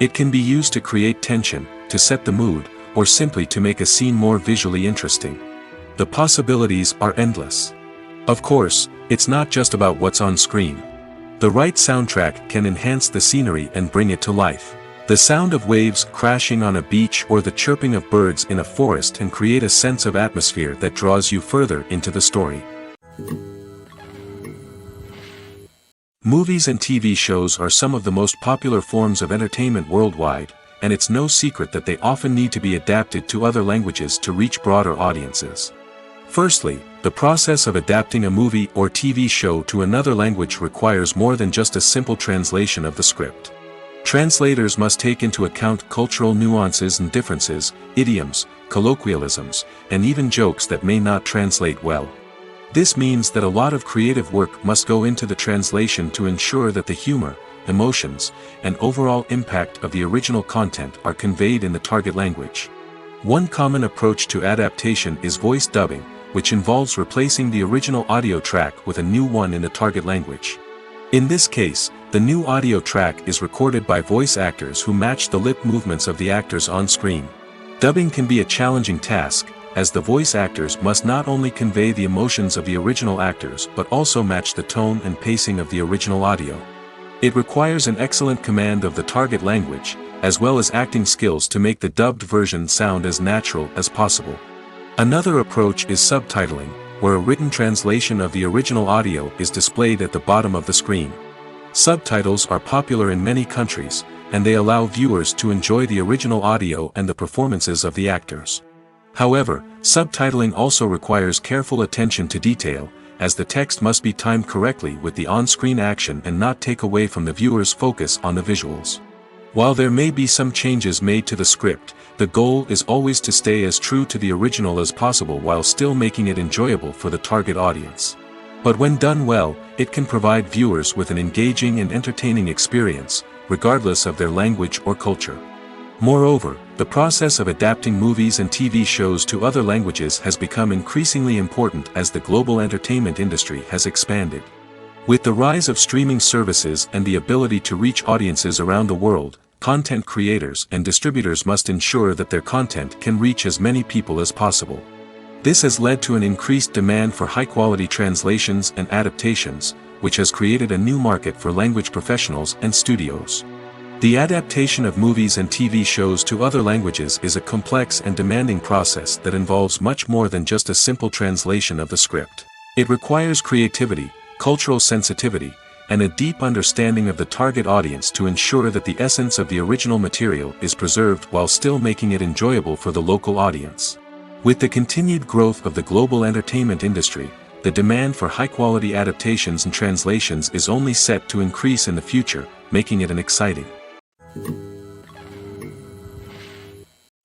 S1: It can be used to create tension, to set the mood, or simply to make a scene more visually interesting. The possibilities are endless. Of course, it's not just about what's on screen. The right soundtrack can enhance the scenery and bring it to life. The sound of waves crashing on a beach or the chirping of birds in a forest can create a sense of atmosphere that draws you further into the story. Movies and TV shows are some of the most popular forms of entertainment worldwide, and it's no secret that they often need to be adapted to other languages to reach broader audiences. Firstly, the process of adapting a movie or TV show to another language requires more than just a simple translation of the script. Translators must take into account cultural nuances and differences, idioms, colloquialisms, and even jokes that may not translate well. This means that a lot of creative work must go into the translation to ensure that the humor, emotions, and overall impact of the original content are conveyed in the target language. One common approach to adaptation is voice dubbing, which involves replacing the original audio track with a new one in the target language. In this case, the new audio track is recorded by voice actors who match the lip movements of the actors on screen. Dubbing can be a challenging task, as the voice actors must not only convey the emotions of the original actors but also match the tone and pacing of the original audio. It requires an excellent command of the target language, as well as acting skills to make the dubbed version sound as natural as possible. Another approach is subtitling, where a written translation of the original audio is displayed at the bottom of the screen. Subtitles are popular in many countries, and they allow viewers to enjoy the original audio and the performances of the actors. However, subtitling also requires careful attention to detail, as the text must be timed correctly with the on-screen action and not take away from the viewer's focus on the visuals. While there may be some changes made to the script, the goal is always to stay as true to the original as possible while still making it enjoyable for the target audience. But when done well, it can provide viewers with an engaging and entertaining experience, regardless of their language or culture. Moreover, the process of adapting movies and TV shows to other languages has become increasingly important as the global entertainment industry has expanded. With the rise of streaming services and the ability to reach audiences around the world, content creators and distributors must ensure that their content can reach as many people as possible. This has led to an increased demand for high-quality translations and adaptations, which has created a new market for language professionals and studios. The adaptation of movies and TV shows to other languages is a complex and demanding process that involves much more than just a simple translation of the script. It requires creativity, cultural sensitivity, and a deep understanding of the target audience to ensure that the essence of the original material is preserved while still making it enjoyable for the local audience. With the continued growth of the global entertainment industry, the demand for high-quality adaptations and translations is only set to increase in the future, making it an exciting.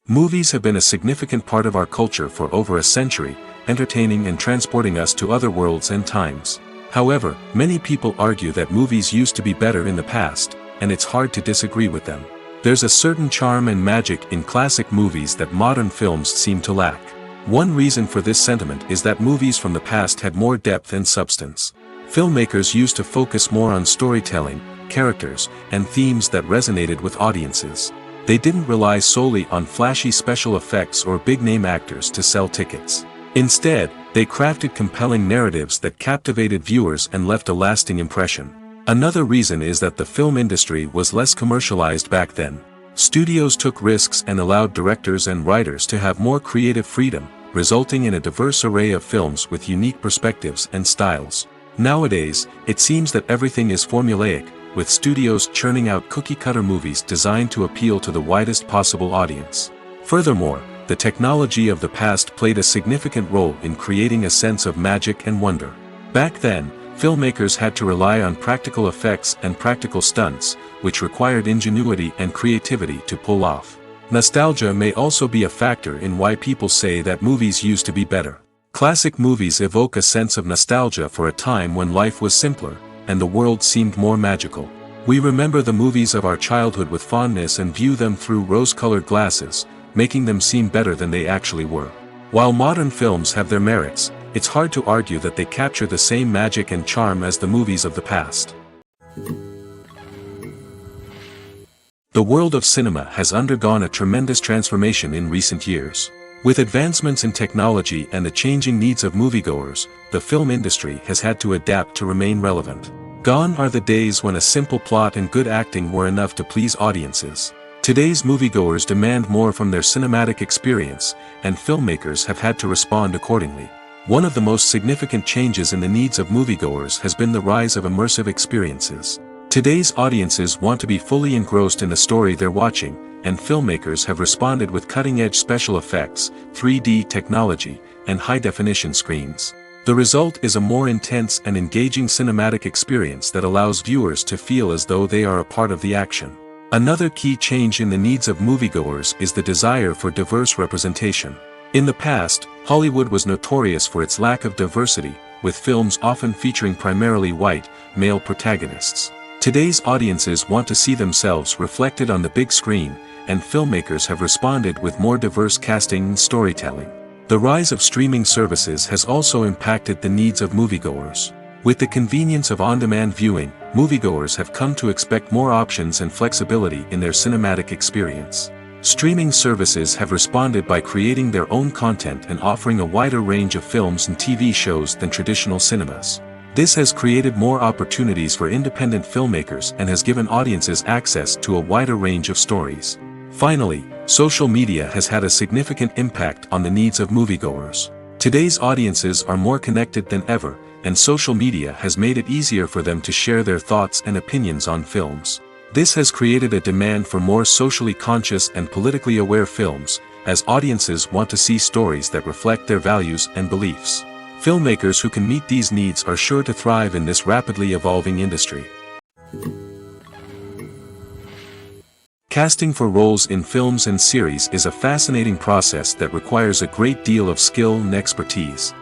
S1: Movies have been a significant part of our culture for over a century, entertaining and transporting us to other worlds and times. However, many people argue that movies used to be better in the past, and it's hard to disagree with them. There's a certain charm and magic in classic movies that modern films seem to lack. One reason for this sentiment is that movies from the past had more depth and substance. Filmmakers used to focus more on storytelling, characters, and themes that resonated with audiences. They didn't rely solely on flashy special effects or big-name actors to sell tickets. Instead, they crafted compelling narratives that captivated viewers and left a lasting impression. Another reason is that the film industry was less commercialized back then. Studios took risks and allowed directors and writers to have more creative freedom, resulting in a diverse array of films with unique perspectives and styles. Nowadays, it seems that everything is formulaic, with studios churning out cookie-cutter movies designed to appeal to the widest possible audience. Furthermore, the technology of the past played a significant role in creating a sense of magic and wonder. Back then, filmmakers had to rely on practical effects and practical stunts, which required ingenuity and creativity to pull off. Nostalgia may also be a factor in why people say that movies used to be better. Classic movies evoke a sense of nostalgia for a time when life was simpler, and the world seemed more magical. We remember the movies of our childhood with fondness and view them through rose-colored glasses, making them seem better than they actually were. While modern films have their merits, it's hard to argue that they capture the same magic and charm as the movies of the past. The world of cinema has undergone a tremendous transformation in recent years. With advancements in technology and the changing needs of moviegoers, the film industry has had to adapt to remain relevant. Gone are the days when a simple plot and good acting were enough to please audiences. Today's moviegoers demand more from their cinematic experience, and filmmakers have had to respond accordingly. One of the most significant changes in the needs of moviegoers has been the rise of immersive experiences. Today's audiences want to be fully engrossed in the story they're watching, and filmmakers have responded with cutting-edge special effects, 3D technology, and high-definition screens. The result is a more intense and engaging cinematic experience that allows viewers to feel as though they are a part of the action. Another key change in the needs of moviegoers is the desire for diverse representation. In the past, Hollywood was notorious for its lack of diversity, with films often featuring primarily white, male protagonists. Today's audiences want to see themselves reflected on the big screen, and filmmakers have responded with more diverse casting and storytelling. The rise of streaming services has also impacted the needs of moviegoers. With the convenience of on-demand viewing, moviegoers have come to expect more options and flexibility in their cinematic experience. Streaming services have responded by creating their own content and offering a wider range of films and TV shows than traditional cinemas. This has created more opportunities for independent filmmakers and has given audiences access to a wider range of stories. Finally, social media has had a significant impact on the needs of moviegoers. Today's audiences are more connected than ever, and social media has made it easier for them to share their thoughts and opinions on films. This has created a demand for more socially conscious and politically aware films, as audiences want to see stories that reflect their values and beliefs. Filmmakers who can meet these needs are sure to thrive in this rapidly evolving industry. Casting for roles in films and series is a fascinating process that requires a great deal of skill and expertise.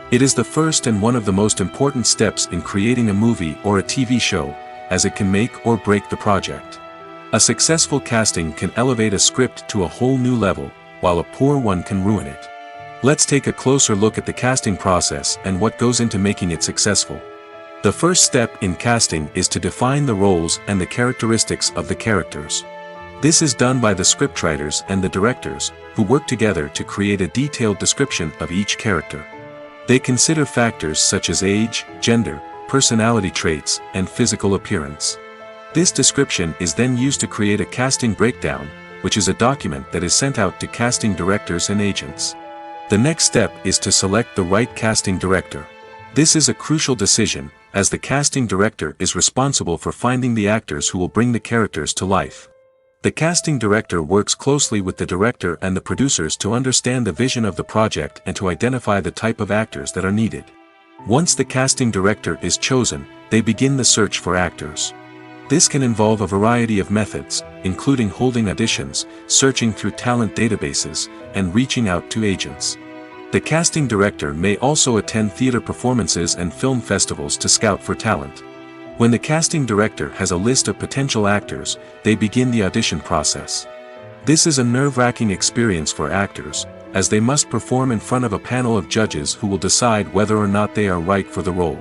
S1: It is the first and one of the most important steps in creating a movie or a TV show, as it can make or break the project. A successful casting can elevate a script to a whole new level, while a poor one can ruin it. Let's take a closer look at the casting process and what goes into making it successful. The first step in casting is to define the roles and the characteristics of the characters. This is done by the scriptwriters and the directors, who work together to create a detailed description of each character. They consider factors such as age, gender, personality traits, and physical appearance. This description is then used to create a casting breakdown, which is a document that is sent out to casting directors and agents. The next step is to select the right casting director. This is a crucial decision, as the casting director is responsible for finding the actors who will bring the characters to life. The casting director works closely with the director and the producers to understand the vision of the project and to identify the type of actors that are needed. Once the casting director is chosen, they begin the search for actors. This can involve a variety of methods, including holding auditions, searching through talent databases, and reaching out to agents. The casting director may also attend theater performances and film festivals to scout for talent. When the casting director has a list of potential actors, they begin the audition process. This is a nerve-wracking experience for actors, as they must perform in front of a panel of judges who will decide whether or not they are right for the role.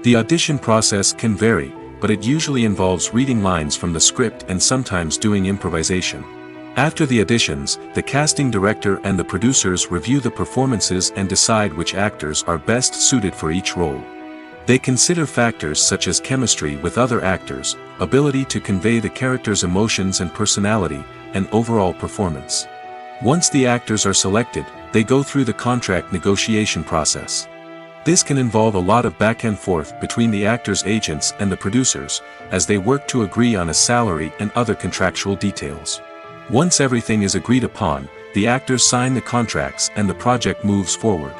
S1: The audition process can vary, but it usually involves reading lines from the script and sometimes doing improvisation. After the auditions, the casting director and the producers review the performances and decide which actors are best suited for each role. They consider factors such as chemistry with other actors, ability to convey the character's emotions and personality, and overall performance. Once the actors are selected, they go through the contract negotiation process. This can involve a lot of back and forth between the actors' agents and the producers, as they work to agree on a salary and other contractual details. Once everything is agreed upon, the actors sign the contracts and the project moves forward.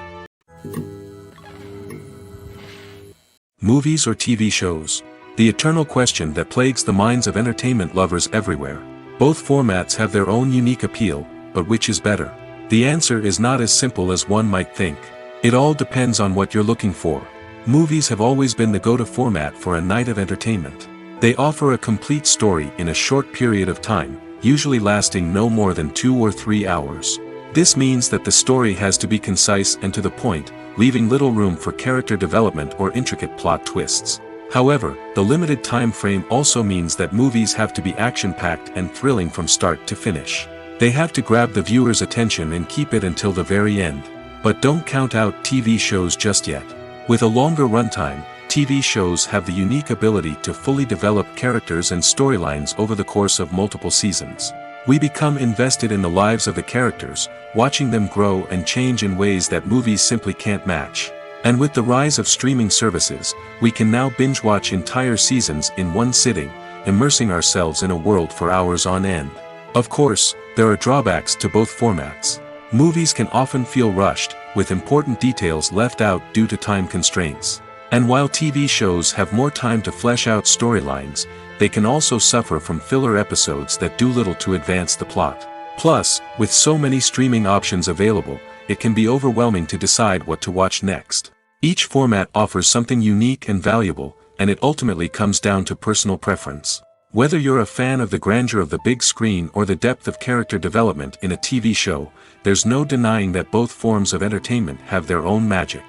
S1: Movies or TV shows? The eternal question that plagues the minds of entertainment lovers everywhere. Both formats have their own unique appeal, but which is better? The answer is not as simple as one might think. It all depends on what you're looking for. Movies have always been the go-to format for a night of entertainment. They offer a complete story in a short period of time, usually lasting no more than 2 or 3 hours. This means that the story has to be concise and to the point, leaving little room for character development or intricate plot twists. However, the limited time frame also means that movies have to be action-packed and thrilling from start to finish. They have to grab the viewer's attention and keep it until the very end. But don't count out TV shows just yet. With a longer runtime, TV shows have the unique ability to fully develop characters and storylines over the course of multiple seasons. We become invested in the lives of the characters, watching them grow and change in ways that movies simply can't match. And with the rise of streaming services, we can now binge-watch entire seasons in one sitting, immersing ourselves in a world for hours on end. Of course, there are drawbacks to both formats. Movies can often feel rushed, with important details left out due to time constraints. And while TV shows have more time to flesh out storylines, they can also suffer from filler episodes that do little to advance the plot. Plus, with so many streaming options available, it can be overwhelming to decide what to watch next. Each format offers something unique and valuable, and it ultimately comes down to personal preference. Whether you're a fan of the grandeur of the big screen or the depth of character development in a TV show, there's no denying that both forms of entertainment have their own magic.